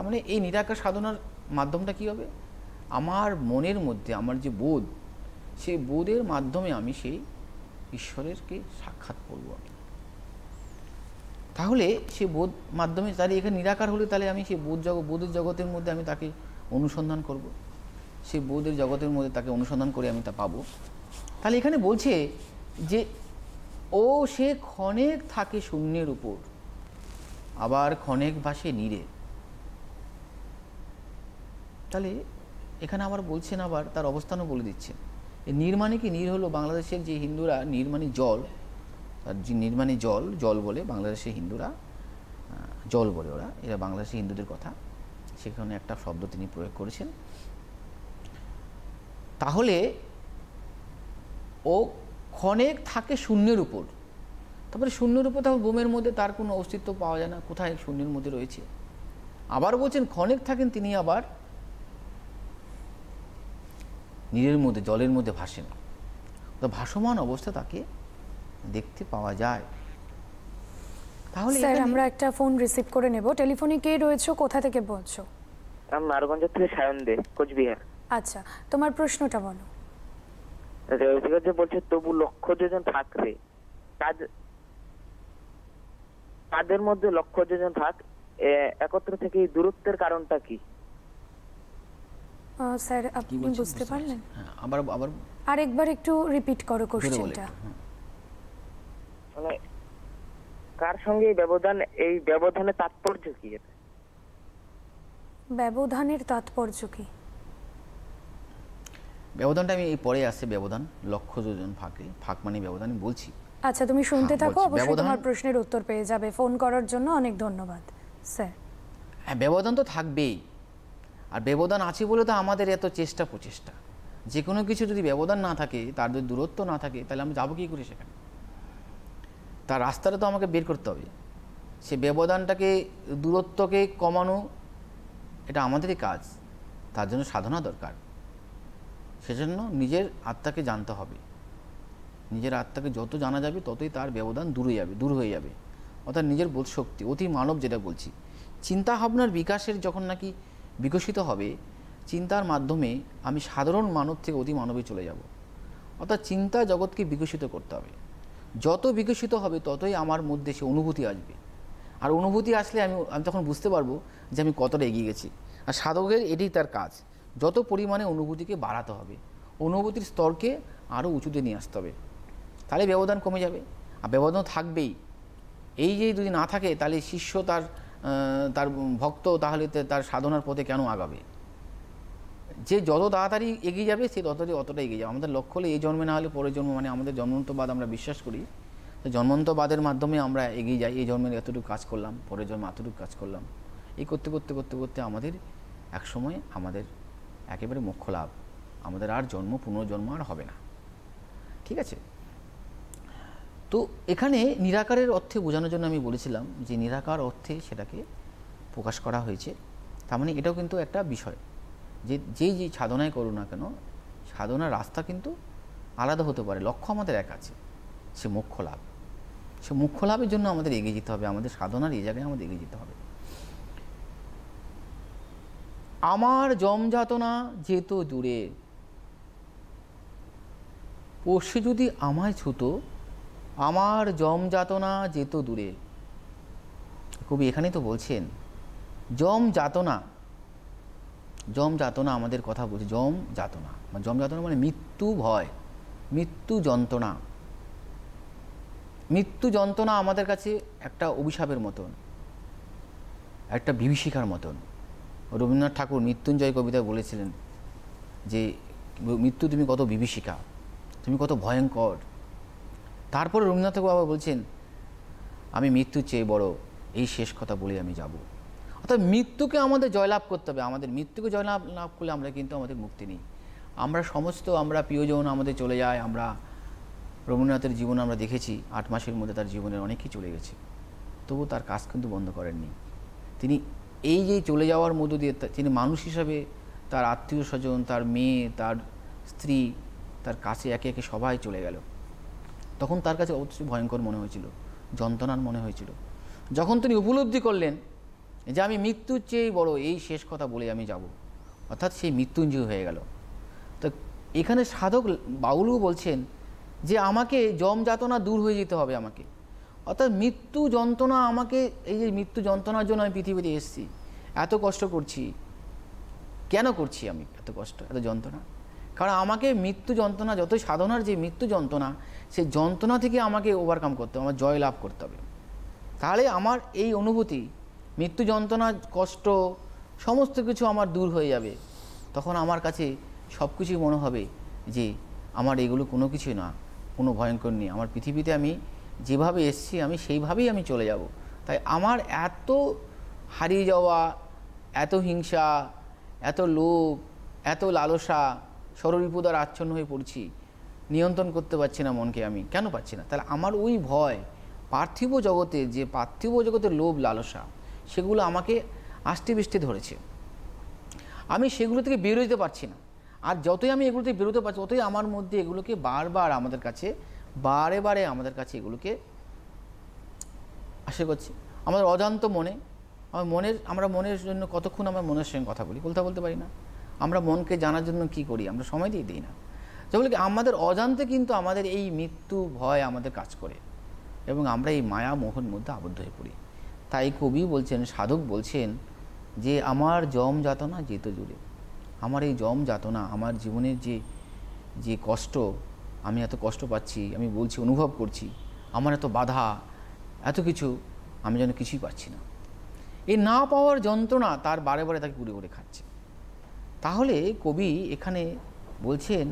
মানে এই নিরাকার সাধনার মাধ্যমটা কী হবে? আমার মনের মধ্যে আমার যে বোধ, সেই বোধের মাধ্যমে আমি সেই ঈশ্বরেরকে সাক্ষাৎ করব। আমি তাহলে সে বোধ মাধ্যমে তাহলে এখানে নিরাকার হলে তাহলে আমি সেই বোধের জগতের মধ্যে আমি তাকে অনুসন্ধান করব, সেই বোধের জগতের মধ্যে তাকে অনুসন্ধান করে আমি তা পাবো। তাহলে এখানে বলছে যে ও সে ক্ষণেক থাকে শূন্যের উপর, আবার ক্ষণেক ভাসে নীরে। তাহলে এখানে আবার বলছেন, আবার তার অবস্থানও বলে দিচ্ছেন। এই নীর মানে কি? নীর হলো বাংলাদেশের যে হিন্দুরা, নীর মানে জল, তার যে নীর মানে জল, জল বলে বাংলাদেশের হিন্দুরা, জল বলে ওরা, এরা বাংলাদেশের হিন্দুদের কথা, সেখানে একটা শব্দ তিনি প্রয়োগ করেছেন। তাহলে ও ক্ষণেক থাকে শূন্যের উপর, তারপরে শূন্যের উপর তখন বোমের মধ্যে তার কোনো অস্তিত্ব পাওয়া যায় না, কোথায় শূন্যের মধ্যে রয়েছে। আবার বলছেন ক্ষণেক থাকেন তিনি আবার নীরের মধ্যে, জলের মধ্যে ভাসেন, তো ভাসমান অবস্থা তাকে দেখতে পাওয়া যায়। তাহলে স্যার আমরা একটা ফোন রিসিভ করে নেব। টেলিফোনে কে রয়েছে, কোথা থেকে বলছো? আমি মারগঞ্জ থেকে সায়ন দে, কোচবিহার। আচ্ছা, তোমার প্রশ্নটা বলো। যে বলছে তবু লক্ষ যোজন থাকবে, তাদের মধ্যে লক্ষ যোজন থাক, একত্র থেকে এই দূরত্বের কারণটা কি? স্যার আপনি বুঝতে পারলেন? আবার আরেকবার একটু রিপিট করো কোশ্চেনটা। মানে কার সঙ্গে এই ব্যবধান, এই ব্যবধানের তাৎপর্য কি? ব্যবধানের তাৎপর্য কি? ব্যবধানটা আমি এই পরে আসছে, ব্যবধান লক্ষ যোজন ফাঁকে, ফাঁক মানে ব্যবধান আমি বলছি। আচ্ছা তুমি শুনতে থাকো, বলছি, অবশ্যই ব্যবধান- তোমার প্রশ্নের উত্তর পেয়ে যাবে। ফোন করার জন্য অনেক ধন্যবাদ স্যার। হ্যাঁ, ব্যবধান তো থাকবেই, আর ব্যবধান আছে বলে তো আমাদের এত চেষ্টা প্রচেষ্টা। যে কোনো কিছু যদি ব্যবধান না থাকে, তার যদি দূরত্ব না থাকে, তাহলে আমি যাবো কী করে সেখানে? তার রাস্তাটা তো আমাকে বের করতে হবে। সে ব্যবধানটাকে, দূরত্বকে কমানো, এটা আমাদেরই কাজ। তার জন্য সাধনা দরকার। সেজন্য নিজের আত্মাকে জানতে হবে। নিজের আত্মাকে যত জানা যাবে ততই তার ব্যবধান দূর হয়ে যাবে। অর্থাৎ নিজের বোধ শক্তি, অতি মানব যেটা বলছি, চিন্তা ভাবনার বিকাশের যখন নাকি বিকশিত হবে, চিন্তার মাধ্যমে আমি সাধারণ মানব থেকে অতি মানবে চলে যাব। অর্থাৎ চিন্তা জগৎকে বিকশিত করতে হবে। যত বিকশিত হবে ততই আমার মধ্যে সে অনুভূতি আসবে। আর অনুভূতি আসলে আমি তখন বুঝতে পারবো যে আমি কতটা এগিয়ে গেছি। আর সাধকের এটাই তার কাজ, যত পরিমাণে অনুভূতিকে বাড়াতে হবে, অনুভূতির স্তরকে আরও উঁচুতে নিয়ে আসতে হবে, তাহলে ব্যবধান কমে যাবে। আর ব্যবধান থাকবেই। এই যে যদি না থাকে, তাহলে শিষ্য তার ভক্ত তাহলে তার সাধনার পথে কেন আগাবে? যে যত তাড়াতাড়ি এগিয়ে যাবে সে অতটা এগিয়ে যাবে। আমাদের লক্ষ্য হলে এই জন্মে না হলে পরের জন্ম, মানে আমাদের জন্মান্তবাদ আমরা বিশ্বাস করি। তো জন্মান্তবাদের মাধ্যমে আমরা এগিয়ে যাই। এই জন্মের এতটুকু কাজ করলাম, পরের জন্মে এতটুকু কাজ করলাম, এই করতে করতে করতে করতে আমাদের একসময় আমাদের একেবারে মোক্ষ লাভ, আমাদের আর পুনর্জন্ম আর হবে না। ঠিক আছে? তো এখানে নিরাকারের অর্থে বোঝানোর জন্য আমি বলেছিলাম যে নিরাকার অর্থে সেটাকে প্রকাশ করা হয়েছে। তার মানে এটাও কিন্তু একটা বিষয় যে যেই সাধনায় করো না কেন, সাধনার রাস্তা কিন্তু আলাদা হতে পারে, লক্ষ্য আমাদের এক আছে, সে মোক্ষ লাভ। সে মোক্ষ লাভের জন্য আমাদের এগিয়ে যেতে হবে, আমাদের সাধনার এই জায়গায় আমাদের এগিয়ে যেতে হবে। আমার জমযাতনা যেত দূরে, পড়শে যদি আমায় ছুতো, আমার জমযাতনা যেত দূরে। কবি এখানেই তো বলছেন জমযাতনা, জমযাতনা আমাদের কথা বলছে, জমযাতনা মানে মৃত্যু ভয়, মৃত্যু যন্ত্রণা। মৃত্যু যন্ত্রণা আমাদের কাছে একটা অভিশাপের মতন, একটা বিভীষিকার মতন। রবীন্দ্রনাথ ঠাকুর মৃত্যুঞ্জয় কবিতায় বলেছিলেন যে মৃত্যু তুমি কত বিভীষিকা, তুমি কত ভয়ঙ্কর। তারপরে রবীন্দ্রনাথ ঠাকুর আবার বলছেন আমি মৃত্যুর চেয়ে বড়, এই শেষ কথা বলে আমি যাব। অর্থাৎ মৃত্যুকে আমাদের জয়লাভ করতে হবে। আমাদের মৃত্যুকে জয়লাভ করলে আমরা কিন্তু আমাদের মুক্তি নেই। আমরা প্রিয়জন আমাদের চলে যায়। আমরা রবীন্দ্রনাথের জীবন আমরা দেখেছি, 8 মাসের মধ্যে তার জীবনের অনেকই চলে গেছে, তবু তার কাজ কিন্তু বন্ধ করেননি। তিনি এই যে চলে যাওয়ার মধ্য দিয়ে তিনি মানুষ হিসাবে তার আত্মীয় স্বজন, তার মেয়ে, তার স্ত্রী, তার কাছে একে একে সবাই চলে গেল। তখন তার কাছে অবশ্যই ভয়ঙ্কর মনে হয়েছিল, যন্ত্রণার মনে হয়েছিল। যখন তিনি উপলব্ধি করলেন যে আমি মৃত্যুর চেয়ে বড়, এই শেষ কথা বলে আমি যাব, অর্থাৎ সেই মৃত্যুঞ্জয় হয়ে গেল। তো এখানে সাধক বাউলও বলছেন যে আমাকে জমযাতনা দূর হয়ে যেতে হবে আমাকে, অর্থাৎ মৃত্যু যন্ত্রণা আমাকে, এই যে মৃত্যু যন্ত্রণার জন্য আমি পৃথিবীতে এসেছি, এত কষ্ট করছি, কেন করছি আমি এত কষ্ট, এত যন্ত্রণা? কারণ আমাকে মৃত্যু যন্ত্রণা, যতই সাধনার যে মৃত্যু যন্ত্রণা, সেই যন্ত্রণা থেকে আমাকে ওভারকাম করতে হবে, আমার জয় লাভ করতে হবে। তাহলে আমার এই অনুভূতি, মৃত্যু যন্ত্রণা, কষ্ট, সমস্ত কিছু আমার দূর হয়ে যাবে। তখন আমার কাছে সব কিছুই মনে হবে যে আমার এগুলো কোনো কিছুই না, কোনো ভয়ঙ্কর নেই। আমার পৃথিবীতে আমি যেভাবে এসেছি আমি সেইভাবেই আমি চলে যাব। তাই আমার এত হারিয়ে যাওয়া, এত হিংসা, এত লোভ, এত লালসা, ষড়রিপুদার আচ্ছন্ন হয়ে পড়ছি, নিয়ন্ত্রণ করতে পারছি না মনকে। আমি কেন পাচ্ছি না? তাহলে আমার ওই ভয়, পার্থিব জগতে যে পার্থিব জগতের লোভ লালসা, সেগুলো আমাকে আষ্টে বৃষ্টি ধরেছে। আমি সেগুলো থেকে বেরোতে পারছি না। আর যতই আমি এগুলো থেকে বেরোতে পারছি, ততই আমার মধ্যে এগুলোকে বারবার আমাদের কাছে, বারে বারে আমাদের কাছে এগুলোকে আশা করছি। আমাদের অজান্ত মনে, আমরা মনের জন্য কতক্ষণ আমরা মনের সঙ্গে কথা বলতে পারি না। আমরা মনকে জানার জন্য কি করি? আমরা সময় দিয়ে দিই না। যেগুলো কি আমাদের অজান্তে কিন্তু আমাদের এই মৃত্যু ভয় আমাদের কাজ করে, এবং আমরা এই মায়া মোহর মধ্যে আবদ্ধ হয়ে পড়ি। তাই কবি বলছেন, সাধক বলছেন যে আমার যম যাতনা যেত জুড়ে, আমার এই যম যাতনা, আমার জীবনের যে কষ্ট, আমি এত কষ্ট পাচ্ছি, আমি বলছি, অনুভব করছি, আমার এত বাধা, এত কিছু, আমি যেন কিছুই পাচ্ছি না। এই না পাওয়ার যন্ত্রণা তার বারে বারে তাকে ঘুরে ঘুরে খাচ্ছে। তাহলে কবি এখানে বলছেন,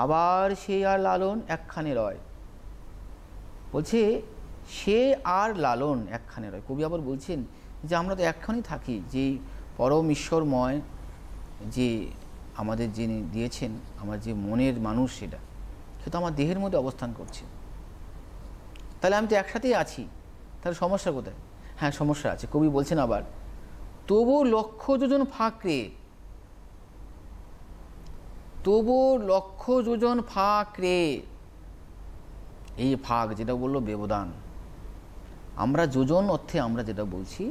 আবার সে আর লালন একখানে রয়। বলছে সে আর লালন একখানে রয়। কবি আবার বলছেন যে আমরা তো একখানেই থাকি, যে পরম ঈশ্বরময় যে আমাদের যিনি দিয়েছেন, আমার যে মনের মানুষ, সেটা তো আমার দেহের মধ্যে অবস্থান করছে। তাহলে আমি তো একসাথেই আছি, তাহলে সমস্যা কোথায়? হ্যাঁ, সমস্যা আছে। কবি বলছেন আবার, তবু লক্ষ যোজন ফাঁক রে, তবু লক্ষ যোজন ফাঁক রে। এই ফাঁক যেটা বললো ব্যবধান, আমরা যোজন অর্থে আমরা যেটা বলছি,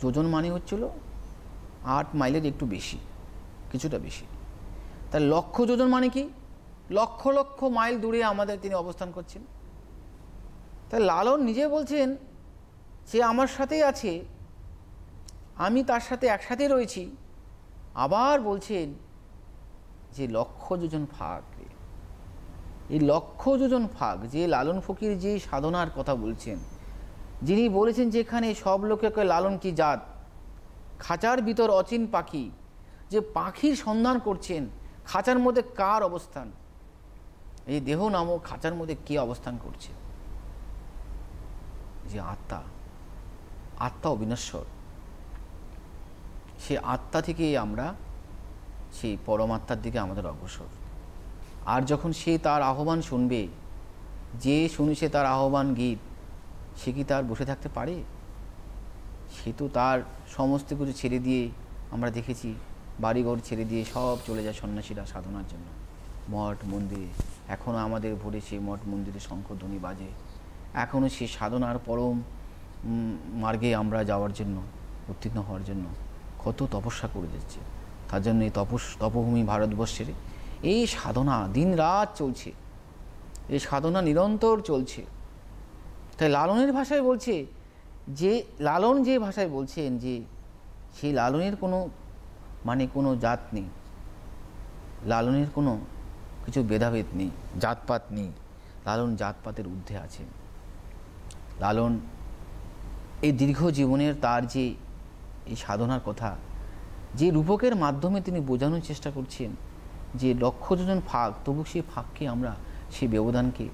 যোজন মানে হচ্ছিল 8 মাইলের একটু বেশি, কিছুটা বেশি। তাই লক্ষ যোজন মানে কি? লক্ষ লক্ষ মাইল দূরে আমাদের তিনি অবস্থান করছেন। তাই লালন নিজে বলছেন সে আমার সাথেই আছে, আমি তার সাথে একসাথে রয়েছি। আবার বলছেন যে লক্ষ যোজন ফাঁক। এই লক্ষ যোজন ফাঁক, যে লালন ফকির যে সাধনার কথা বলছেন, যিনি বলেছেন যেখানে সব লোকে লালন কি জাত, খাঁচার ভিতর অচিন পাখি, যে পাখির সন্ধান করছেন, খাঁচার মধ্যে কার অবস্থান, এই দেহ নামক খাঁচার মধ্যে কে অবস্থান করছে? যে আত্মা, আত্মা অবিনশ্বর। সে আত্মা থেকে আমরা সেই পরমাত্মার দিকে আমাদের অগ্রসর। আর যখন সে তার আহ্বান শুনবে, যে শুনেছে তার আহ্বান গীত, সে কি তার বসে থাকতে পারে? সে তো তার সমস্ত কিছু ছেড়ে দিয়ে, আমরা দেখেছি বাড়িঘর ছেড়ে দিয়ে সব চলে যায় সন্ন্যাসীরা সাধনার জন্য, মঠ মন্দিরে। এখনও আমাদের ভোরে সেই মঠ মন্দিরে শঙ্খধ্বনি বাজে, এখনও সে সাধনার পরম মার্গে আমরা যাওয়ার জন্য, উত্তীর্ণ হওয়ার জন্য কত তপস্যা করে যাচ্ছে। তার জন্য এই তপভূমি ভারতবর্ষের এই সাধনা দিন রাত চলছে, এই সাধনা নিরন্তর চলছে। তাই লালনের ভাষায় বলছে যে, লালন যে ভাষায় বলছেন যে সেই লালনের কোনো কোনো জাত নেই, লালনের কোনো কিছু ভেদাভেদ নেই, জাতপাত নেই। লালন জাতপাতের ঊর্ধ্বে আছেন। লালন এই দীর্ঘ জীবনের তার যে এই সাধনার কথা, যে রূপকের মাধ্যমে তিনি বোঝানোর চেষ্টা করছেন যে লক্ষ যোজন ফাঁক, তবু সেই ফাঁককে আমরা, সেই ব্যবধানকে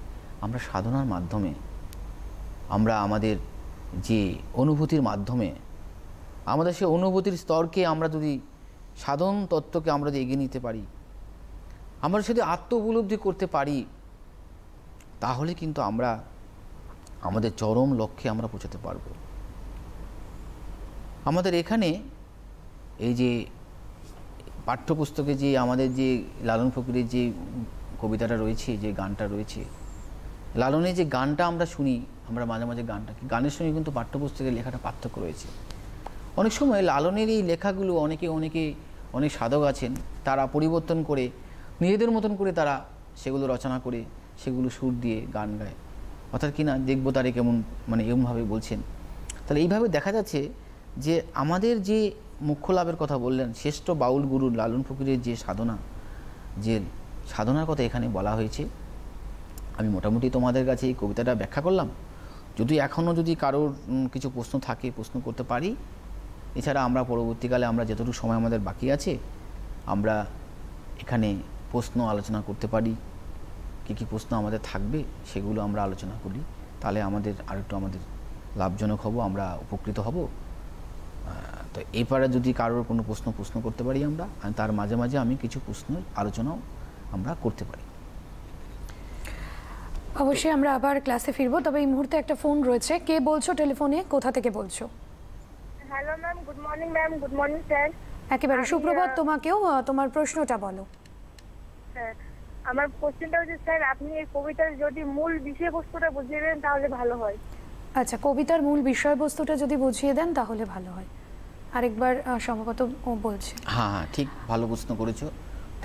আমরা সাধনার মাধ্যমে, আমরা আমাদের যে অনুভূতির মাধ্যমে, আমাদের সেই অনুভূতির স্তরকে আমরা যদি সাধন তত্ত্বকে আমরা যদি এগিয়ে নিতে পারি, আমরা যদি আত্ম উপলব্ধি করতে পারি, তাহলে কিন্তু আমরা আমাদের চরম লক্ষ্যে আমরা পৌঁছাতে পারব। আমাদের এখানে এই যে পাঠ্যপুস্তকে যে আমাদের যে লালন ফকিরের যে কবিতাটা রয়েছে, যে গানটা রয়েছে, লালনের যে গানটা আমরা শুনি, আমরা মাঝে মাঝে গানের সঙ্গে কিন্তু পাঠ্যপুস্তকের লেখাটা পার্থক্য রয়েছে। অনেক সময় লালনের এই লেখাগুলো অনেক সাধক আছেন, তারা পরিবর্তন করে নিজেদের মতন করে তারা সেগুলো রচনা করে, সেগুলো সুর দিয়ে গান গায়। অর্থাৎ কি না দেখবো তারে কেমন, মানে এরকমভাবে বলছেন। তাহলে এইভাবে দেখা যাচ্ছে যে আমাদের যে মুখ্য লাভের কথা বললেন, শ্রেষ্ঠ বাউল গুরু লালন ফকিরের যে সাধনার কথা এখানে বলা হয়েছে। আমি মোটামুটি তোমাদের কাছে এই কবিতাটা ব্যাখ্যা করলাম। যদি এখনও যদি কারোর কিছু প্রশ্ন থাকে প্রশ্ন করতে পারি। এছাড়া আমরা পরবর্তীকালে আমরা যতটুকু সময় আমাদের বাকি আছে আমরা এখানে প্রশ্ন আলোচনা করতে পারি। কী প্রশ্ন আমাদের থাকবে সেগুলো আমরা আলোচনা করি, তাহলে আমাদের আরেকটু আমাদের লাভজনক হব, আমরা উপকৃত হব। তো এরপরে যদি কারোর কোনো প্রশ্ন করতে পারি আমরা, তার মাঝে মাঝে আমি কিছু প্রশ্ন আলোচনাও আমরা করতে পারি। অবশ্যই আমরা আবার ক্লাসে ফিরবো, তবে এই মুহূর্তে একটা ফোন রয়েছে। কে বলছো টেলিফোনে, কোথা থেকে বলছো? Hello ma'am, good morning ma'am. Good morning sir. একেবারে সুপ্রভাত তোমাকেও। তোমার প্রশ্নটা বলো। হ্যাঁ, আমার কোশ্চেনটা হচ্ছে স্যার, আপনি এই কবিতার যদি মূল বিষয়বস্তুটা বুঝিয়ে দেন তাহলে ভালো হয়। আচ্ছা, কবিতার মূল বিষয়বস্তুটা যদি বুঝিয়ে দেন তাহলে ভালো হয়। আরেকবার সম্ভবত ও বলছে। হ্যাঁ, ঠিক, ভালো প্রশ্ন করেছো।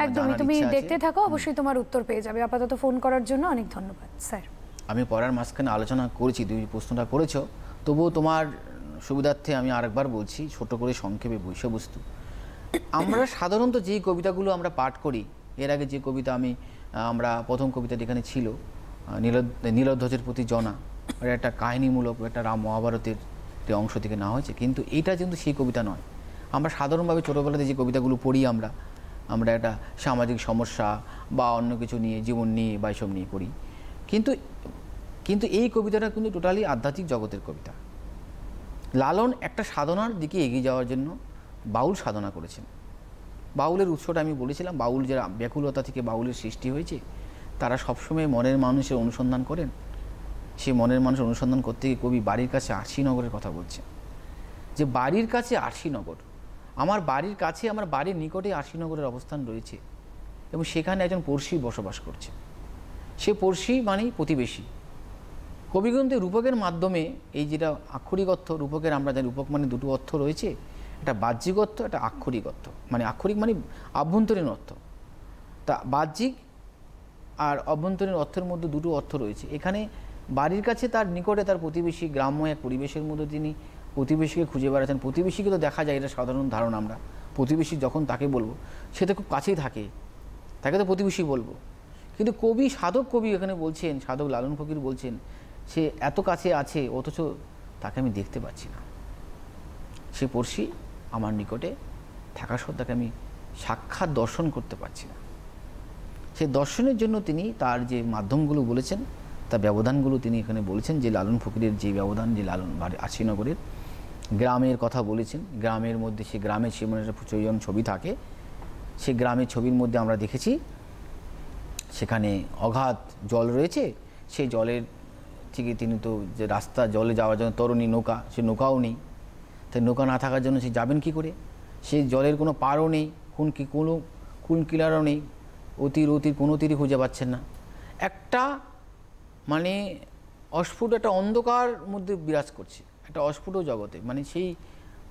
একদমই, তুমি দেখতে থাকো, অবশ্যই তোমার উত্তর পেয়ে যাবে। আপাতত ফোন করার জন্য অনেক ধন্যবাদ স্যার। আমি পড়ার মাঝখানে আলোচনা করেছি, তুমি প্রশ্নটা করেছো, তবুও তোমার সুবিধার্থে আমি আরেকবার বলছি ছোট করে সংক্ষেপে বিষয়বস্তু। আমরা সাধারণত যেই কবিতাগুলো আমরা পাঠ করি, এর আগে যে কবিতা আমরা প্রথম কবিতাটি এখানে ছিল নীলধ্বজের প্রতি জনা, এটা একটা কাহিনীমূলক, একটা রাম মহাভারতের যে অংশ থেকে নেওয়া হয়েছে, কিন্তু এটা কিন্তু সেই কবিতা নয়। আমরা সাধারণভাবে ছোটোবেলাতে যে কবিতাগুলো পড়ি আমরা একটা সামাজিক সমস্যা বা অন্য কিছু নিয়ে, জীবন নিয়ে বা এসব নিয়ে পড়ি, কিন্তু এই কবিতাটা কিন্তু টোটালি আধ্যাত্মিক জগতের কবিতা। লালন একটা সাধনার দিকে এগিয়ে যাওয়ার জন্য বাউল সাধনা করেছেন। বাউলের উৎসটা আমি বলেছিলাম, বাউল যারা ব্যাকুলতা থেকে বাউলের সৃষ্টি হয়েছে, তারা সবসময় মনের মানুষের অনুসন্ধান করেন। সেই মনের মানুষের অনুসন্ধান করতে গিয়ে কবি বাড়ির কাছে আরশিনগরের কথা বলছেন, যে বাড়ির কাছে আরশিনগর, আমার বাড়ির কাছে, আমার বাড়ির নিকটে আরশিনগরের অবস্থান রয়েছে, এবং সেখানে একজন পড়শি বসবাস করছে। সে পড়শি মানেই প্রতিবেশী। কবি কিন্তু রূপকের মাধ্যমে, এই যেটা আক্ষরিক অর্থ, রূপকের আমরা জানি রূপক মানে দুটো অর্থ রয়েছে, একটা বাহ্যিক অর্থ, একটা আক্ষরিক অর্থ। মানে আক্ষরিক মানে আভ্যন্তরীণ অর্থ, তা বাহ্যিক আর অভ্যন্তরীণ অর্থের মধ্যে দুটো অর্থ রয়েছে। এখানে বাড়ির কাছে তার নিকটে তার প্রতিবেশী, গ্রাম্য এক পরিবেশের মধ্যে তিনি প্রতিবেশীকে খুঁজে বেড়াচ্ছেন। প্রতিবেশীকে তো দেখা যায়, এটা সাধারণ ধারণা। আমরা প্রতিবেশী যখন তাকে বলবো, সে তো খুব কাছেই থাকে, তাকে তো প্রতিবেশী বলবো। কিন্তু সাধক কবি এখানে বলছেন, সাধক লালন ফকির বলছেন, সে এত কাছে আছে অথচ তাকে আমি দেখতে পাচ্ছি না। সে পড়শি আমার নিকটে থাকা সত্ত্বেও তাকে আমি সাক্ষাৎ দর্শন করতে পারছি না। সেই দর্শনের জন্য তিনি তার যে মাধ্যমগুলো বলেছেন, তার ব্যবধানগুলো তিনি এখানে বলেছেন, যে লালন ফকিরের যে ব্যবধান, যে লালন আরশিনগরের গ্রামের কথা বলেছেন। গ্রামের মধ্যে সে গ্রামের সে মানে প্রচুর ছবি থাকে, সে গ্রামের ছবির মধ্যে আমরা দেখেছি সেখানে অগাধ জল রয়েছে। সেই জলের থেকে তিনি তো যে রাস্তা, জলে যাওয়ার জন্য তরুণী নৌকা, সে নৌকাও নেই। তাই নৌকা না থাকার জন্য সে যাবেন কী করে? সেই জলের কোনো পারও নেই, কোনো কুল কিনারাও নেই, অতির কোনো তীরই খুঁজে পাচ্ছেন না। একটা মানে অস্ফুট একটা অন্ধকার মধ্যে বিরাজ করছে, একটা অস্ফুট জগতে। মানে সেই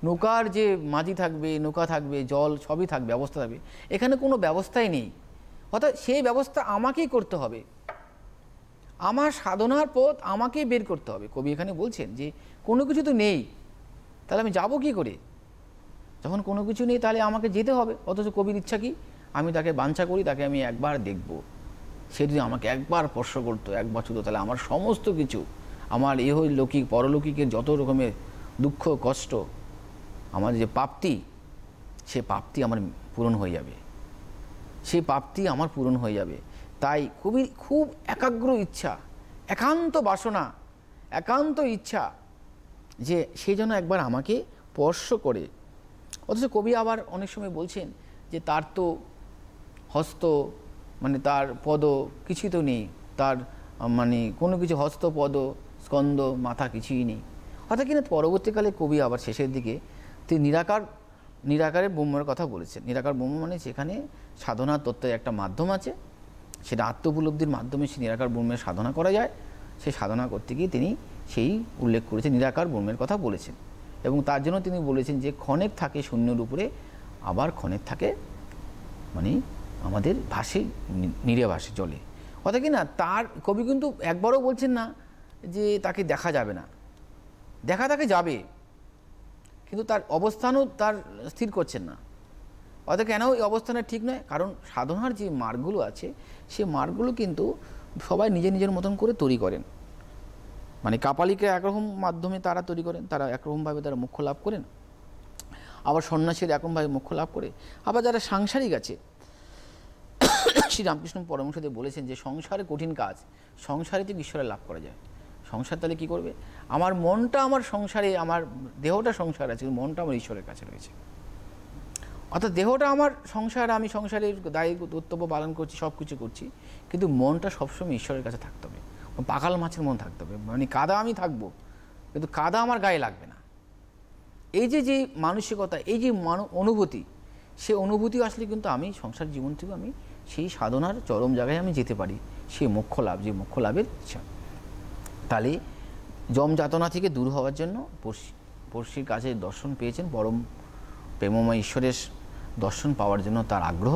নৌকার যে মাঝি থাকবে, নৌকা থাকবে, জল সবই থাকবে, ব্যবস্থা থাকবে, এখানে কোনো ব্যবস্থাই নেই। অর্থাৎ সেই ব্যবস্থা আমাকেই করতে হবে, আমার সাধনার পথ আমাকেই বের করতে হবে। কবি এখানে বলছেন যে কোনো কিছু তো নেই, তাহলে আমি যাব কী করে? যখন কোনো কিছু নেই তাহলে আমাকে যেতে হবে। অথচ কবির ইচ্ছা কি? আমি তাকে বাঞ্ছা করি, তাকে আমি একবার দেখব। সে যদি আমাকে একবার স্পর্শ করতো, একবার ছুতো, তাহলে আমার সমস্ত কিছু, আমার লৌকিক পরলৌকিকের যত রকমের দুঃখ কষ্ট, আমার যে প্রাপ্তি, সে প্রাপ্তি আমার পূরণ হয়ে যাবে, সেই প্রাপ্তি আমার পূরণ হয়ে যাবে। তাই কবির খুব একাগ্র ইচ্ছা, একান্ত বাসনা, একান্ত ইচ্ছা যে সে যেন একবার আমাকে স্পর্শ করে। অথচ কবি আবার অনেক সময় বলছেন যে তার তো হস্ত মানে তার পদ কিছুই তো নেই, তার মানে কোনো কিছু হস্ত, পদ, স্কন্দ, মাথা কিছুই নেই। অর্থাৎ কিনা পরবর্তীকালে কবি আবার শেষের দিকে তিনি নিরাকারের ব্রহ্মের কথা বলেছেন। নিরাকার ব্রহ্ম মানে সেখানে সাধনার তত্ত্বের একটা মাধ্যম আছে, সেটা আত্মোপলব্ধির মাধ্যমে সে নিরাকার ব্রহ্মের সাধনা করা যায়। সেই সাধনা করতে গিয়ে তিনি সেই উল্লেখ করেছেন, নিরাকার ব্রহ্মের কথা বলেছেন। এবং তার জন্য তিনি বলেছেন যে ক্ষণেক থাকে শূন্যের উপরে, আবার ক্ষণেক থাকে মানে আমাদের ভাসে, নিরে ভাসে জলে। অর্থাৎ কি না, তার কবি কিন্তু একবারও বলছেন না যে তাকে দেখা যাবে না, দেখা তাকে যাবে, কিন্তু তার অবস্থানও তার স্থির করছেন না। অর্থাৎ কেন এই অবস্থানটা ঠিক নয়? কারণ সাধনার যে মার্গগুলো আছে সেই মার্গগুলো কিন্তু সবাই নিজের নিজের মতন করে তৈরি করেন। মানে কাপালিকে একরকম মাধ্যমে তারা তৈরি করেন, তারা একরকমভাবে তারা মোক্ষ লাভ করেন, আবার সন্ন্যাসীরা একরকমভাবে মোক্ষ লাভ করে, আবার যারা সাংসারিক আছে, শ্রী রামকৃষ্ণ পরমহংসদেব বলেছেন যে সংসারে কঠিন কাজ, সংসারে থেকে ঈশ্বরের লাভ করা যায়। সংসার তাহলে কী করবে? আমার মনটা আমার সংসারে, আমার দেহটা সংসার আছে, কিন্তু মনটা আমার ঈশ্বরের কাছে রয়েছে। অর্থাৎ দেহটা আমার সংসার, আমি সংসারের দায়ী কর্তব্য পালন করছি, সব কিছু করছি, কিন্তু মনটা সবসময় ঈশ্বরের কাছে থাকতে হবে। পাকাল মাছের মন থাকতে হবে, মানে কাদা আমি থাকবো কিন্তু কাদা আমার গায়ে লাগবে না। এই যে যে মানসিকতা, এই যে অনুভূতি, সে অনুভূতি আসলে কিন্তু আমি সংসার জীবন থেকে আমি সেই সাধনার চরম জায়গায় আমি যেতে পারি, সেই মোক্ষ লাভ, যে মোক্ষ লাভের ইচ্ছা। তাহলে যম যাতনা থেকে দূর হওয়ার জন্য পড়শির কাছে দর্শন পেয়েছেন, পরম প্রেমময় ঈশ্বরের দর্শন পাওয়ার জন্য তার আগ্রহ,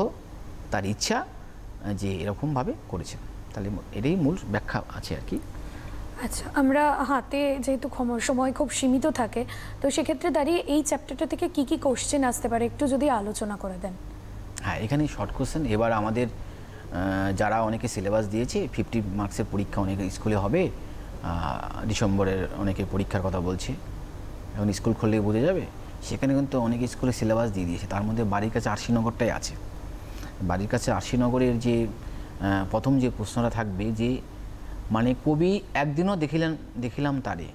তার ইচ্ছা, যে এরকমভাবে করেছেন। তাহলে এটাই মূল ব্যাখ্যা আছে আর কি। আচ্ছা, আমরা হাতে যেহেতু সময় খুব সীমিত থাকে, তো সেক্ষেত্রে দাঁড়িয়ে এই চ্যাপ্টারটা থেকে কি কি কোশ্চেন আসতে পারে একটু যদি আলোচনা করে দেন। হ্যাঁ, এখানে শর্ট কোশ্চেন। এবার আমাদের যারা অনেকে সিলেবাস দিয়েছে, 50 মার্কসের পরীক্ষা অনেকে স্কুলে হবে, ডিসেম্বরের অনেকে পরীক্ষার কথা বলছে, এখন স্কুল খুললেই বোঝা যাবে। সেখানে কিন্তু অনেক স্কুলে সিলেবাস দিয়ে দিয়েছে, তার মধ্যে বাড়ির কাছে আরশিনগরটাই আছে। বাড়ির কাছে আরশিনগরের যে প্রথম যে প্রশ্নটা থাকবে, যে মানে কবি একদিনও দেখিলাম তারে,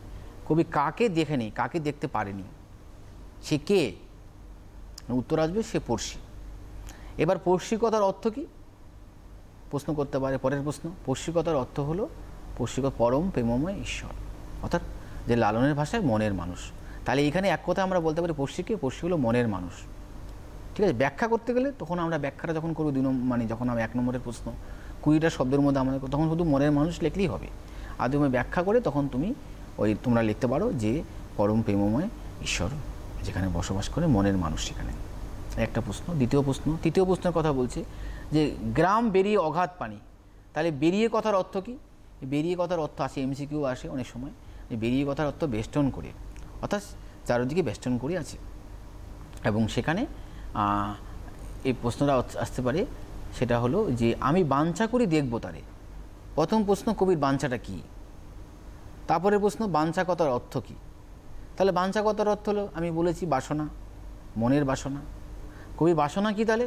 কবি কাকে দেখেনি, কাকে দেখতে পারেনি, সে কে? উত্তর আসবে সে পড়শি। এবার পড়শিকতার অর্থ কি প্রশ্ন করতে পারে। পরের প্রশ্ন, পড়শিকতার অর্থ হলো পড়শিকতা পরম প্রেমময় ঈশ্বর, অর্থাৎ যে লালনের ভাষায় মনের মানুষ। তাহলে এখানে এক কথা আমরা বলতে পারি পড়শিকে, পড়শি হলো মনের মানুষ। ঠিক আছে, ব্যাখ্যা করতে গেলে তখন আমরা ব্যাখ্যাটা যখন করবো মানে যখন আমি 1 নম্বরের প্রশ্ন 20টা শব্দের মধ্যে আমাদের তখন শুধু মনের মানুষ লিখলেই হবে। আর তুমি ব্যাখ্যা করে তখন তুমি তোমরা লিখতে পারো যে পরম প্রেমময় ঈশ্বর যেখানে বসবাস করে মনের মানুষ, সেখানে একটা প্রশ্ন। তৃতীয় প্রশ্নের কথা বলছে যে গ্রাম বেরিয়ে অগাধ পানি। তাহলে বেরিয়ে কথার অর্থ কি? বেরিয়ে কথার অর্থ আসে, এমসিকিউ আসে অনেক সময়, যে বেরিয়ে কথার অর্থ বেষ্টন করে, অর্থাৎ চারদিকে বেষ্টন করে আছে। এবং সেখানে এই প্রশ্নটা আসতে পারে, সেটা হলো যে আমি বাঞ্ছা করি দেখব তারে। প্রথম প্রশ্ন, কবির বাঞ্ছাটা কি? তারপরে প্রশ্ন, বাঞ্ছা কথার অর্থ কি? তাহলে বাঞ্ছা কথার অর্থ হলো, আমি বলেছি বাসনা, মনের বাসনা। কবির বাসনা কি? তাহলে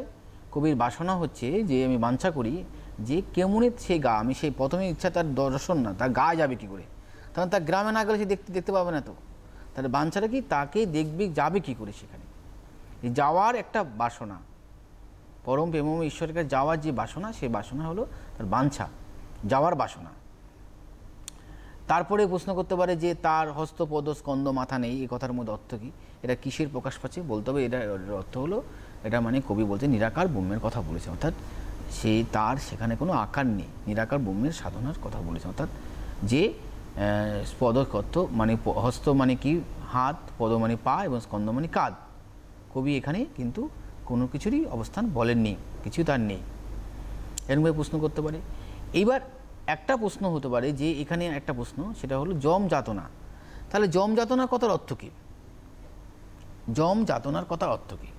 কবির বাসনা হচ্ছে যে আমি বাঞ্ছা করি যে কেমনে সে গা, আমি সেই প্রথমে ইচ্ছা তার দর্শন না, তার গা যাবে কি করে? কারণ তার গ্রামে না গেলে সে দেখতে পাবে না। তো তাহলে বাঞ্ছাটা কি? তাকে দেখবে, যাবে কি করে সেখানে? যাওয়ার একটা বাসনা, পরম প্রেমময় ঈশ্বরের কাছে যাওয়ার যে বাসনা, সেই বাসনা হলো তার বাঞ্ছা, যাওয়ার বাসনা। তারপরে প্রশ্ন করতে পারে যে তার হস্তপদ স্কন্দ মাথা নেই, এই কথার মধ্যে অর্থ কী? এটা কিসের প্রকাশ পাচ্ছে? বলতে হবে এটা অর্থ হলো, এটা মানে কবি বলতে নিরাকার ব্রহ্মের কথা বলেছে, অর্থাৎ তার সেখানে কোনো আকার নেই, নিরাকার ব্রহ্মের সাধনার কথা বলেছে। অর্থাৎ যে পদকর্ত মানে হস্ত মানে কি হাত, পদ মানে পা, এবং স্কন্দ মানে কাঁধ। কবি এখানে কিন্তু কোনো কিছুরই অবস্থান বলেননি, কিছু তার নেই। এরকমভাবে প্রশ্ন করতে পারে। এইবার একটা প্রশ্ন হতে পারে যে এখানে একটা প্রশ্ন, সেটা হলো যম যাতনা। তাহলে যম যাতনার কথার অর্থ কী? যম যাতনার কথার অর্থ কী?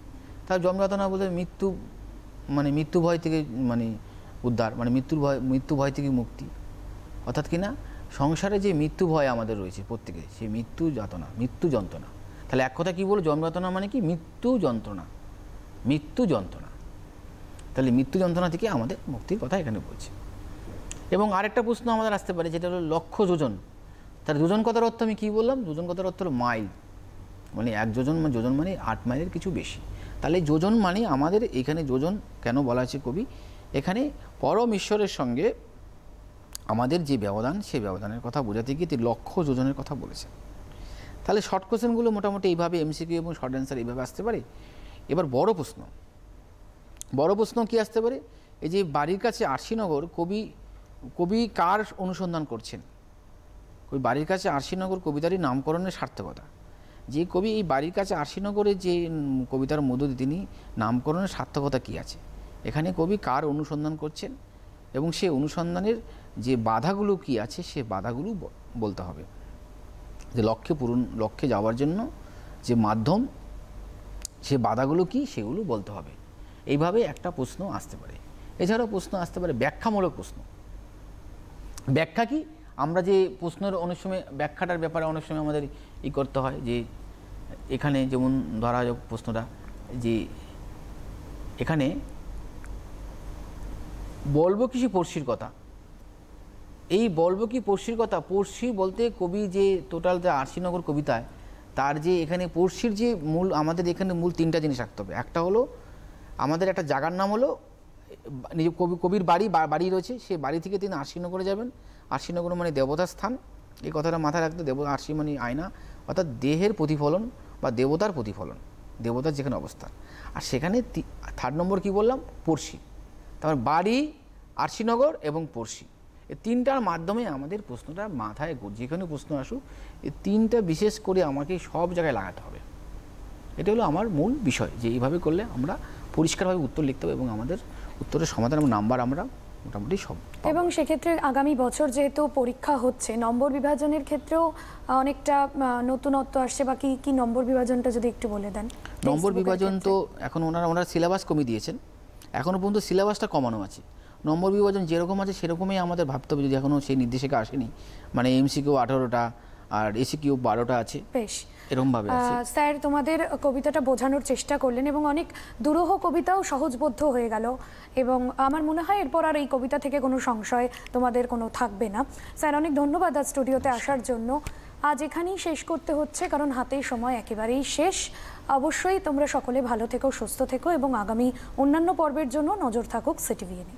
তাহলে যম যাতনা বলতে মৃত্যু, মানে মৃত্যু ভয় থেকে মানে উদ্ধার, মানে মৃত্যু ভয় থেকে মুক্তি। অর্থাৎ কি না, সংসারে যে মৃত্যু ভয় আমাদের রয়েছে প্রত্যেকে, সেই মৃত্যু যাতনা, মৃত্যু যন্ত্রণা। তাহলে এক কথা কী বলো, যম যাতনা মানে কি? মৃত্যু যন্ত্রণা, মৃত্যু যন্ত্রণা। তাহলে মৃত্যু যন্ত্রণা থেকে আমাদের মুক্তির কথা এখানে বলছে। এবং আরেকটা প্রশ্ন আমাদের আসতে পারে, যেটা হলো লক্ষ যোজন। তার যোজন কথার অর্থ আমি কী বললাম? যোজন কথার অর্থ হলো মাইল, মানে 1 যোজন, যোজন মানে 8 মাইলের কিছু বেশি। তাহলে যোজন মানে আমাদের এখানে যোজন কেন বলা আছে কবি? এখানে পরম ঈশ্বরের সঙ্গে আমাদের যে ব্যবধান, সেই ব্যবধানের কথা বোঝাতে গিয়ে তিনি লক্ষ যোজনের কথা বলেছেন। তাহলে শর্ট কোশ্চেনগুলো মোটামুটি এইভাবে এমসিকিউ এবং শর্ট অ্যান্সার এইভাবে আসতে পারে। এবার বড় প্রশ্ন কী আসতে পারে? এই যে বাড়ির কাছে আরশিনগর, কবি কার অনুসন্ধান করছেন? কবি বাড়ির কাছে আরশিনগর কবিতারই নামকরণের সার্থকতা। যে কবি এই বাড়ির কাছে আরশিনগরের যে কবিতার মধ্য দিয়ে তিনি নামকরণের সার্থকতা কী আছে, এখানে কবি কার অনুসন্ধান করছেন এবং সে অনুসন্ধানের যে বাধাগুলো কী আছে, সে বাধাগুলো বলতে হবে, যে লক্ষ্যে যাওয়ার জন্য যে মাধ্যম, সে বাধাগুলো কি সেগুলো বলতে হবে। এইভাবে একটা প্রশ্ন আসতে পারে। এছাড়াও প্রশ্ন আসতে পারে ব্যাখ্যামূলক প্রশ্ন। ব্যাখ্যা কি, আমরা যে প্রশ্নের অনেক সময় ব্যাখ্যাটার ব্যাপারে অনেক সময় আমাদের করতে হয়, যে এখানে যেমন ধরা যাক প্রশ্নটা, যে এখানে বলবো কি পড়শির কথা, এই বলবো কি পড়শির কথা, পড়শি বলতে কবি যে টোটাল আরশিনগর কবিতায় তার যে এখানে পড়শির যে মূল, আমাদের এখানে মূল 3টা জিনিস রাখতে হবে। একটা হলো আমাদের একটা জায়গার নাম হলো, নিজে কবির বাড়ি রয়েছে, সেই বাড়ি থেকে তিনি আরশিনগরে যাবেন। আরশিনগর মানে দেবতার স্থান, এই কথাটা মাথায় রাখতে। আরশি মানে আয়না, অর্থাৎ দেহের প্রতিফলন বা দেবতার প্রতিফলন, দেবতার যেখানে অবস্থান। আর সেখানে 3rd নম্বর কি বললাম, পড়শি। তারপর বাড়ি, আরশিনগর এবং পড়শি, এই 3টার মাধ্যমে আমাদের প্রশ্নটা মাথায়, যেখানে প্রশ্ন আসুক এই 3টা বিশেষ করে আমাকে সব জায়গায় লাগাতে হবে। এটা হলো আমার মূল বিষয়, যে এইভাবে করলে আমরা পরিষ্কারভাবে উত্তর লিখতে হবে এবং আমাদের উত্তরের সমাধান এবং নাম্বার আমরা মোটামুটি সব। এবং সেক্ষেত্রে আগামী বছর যেহেতু পরীক্ষা হচ্ছে, নম্বর বিভাজনের ক্ষেত্রেও অনেকটা নতুনত্ব আসছে, বা কি নম্বর বিভাজনটা যদি একটু বলে দেন। নম্বর বিভাজন তো এখন ওনারা সিলেবাস কমিয়ে দিয়েছেন, এখনও পর্যন্ত সিলেবাসটা কমানো আছে। নম্বর বিভাজন যেরকম আছে সেরকমই আমাদের ভাবতে হবে, যদি এখনও সেই নির্দেশিকা আসেনি। মানে MCQ 18টা আর ACQ 12টা আছে, বেশ এরকমভাবে আছে। স্যার, তোমাদের কবিতাটা বোঝানোর চেষ্টা করলেন এবং অনেক দুরূহ কবিতাও সহজবোধ্য হয়ে গেল, এবং আমার মনে হয় এরপর আর এই কবিতা থেকে কোনো সংশয় তোমাদের কোনো থাকবে না। স্যার, অনেক ধন্যবাদ আজ স্টুডিওতে আসার জন্য। আজ এখানেই শেষ করতে হচ্ছে, কারণ হাতে সময় একেবারেই শেষ। অবশ্যই তোমরা সকলে ভালো থেকো, সুস্থ থেকো এবং আগামী অন্যান্য পর্বের জন্য নজর থাকুক সিটিভিএনে।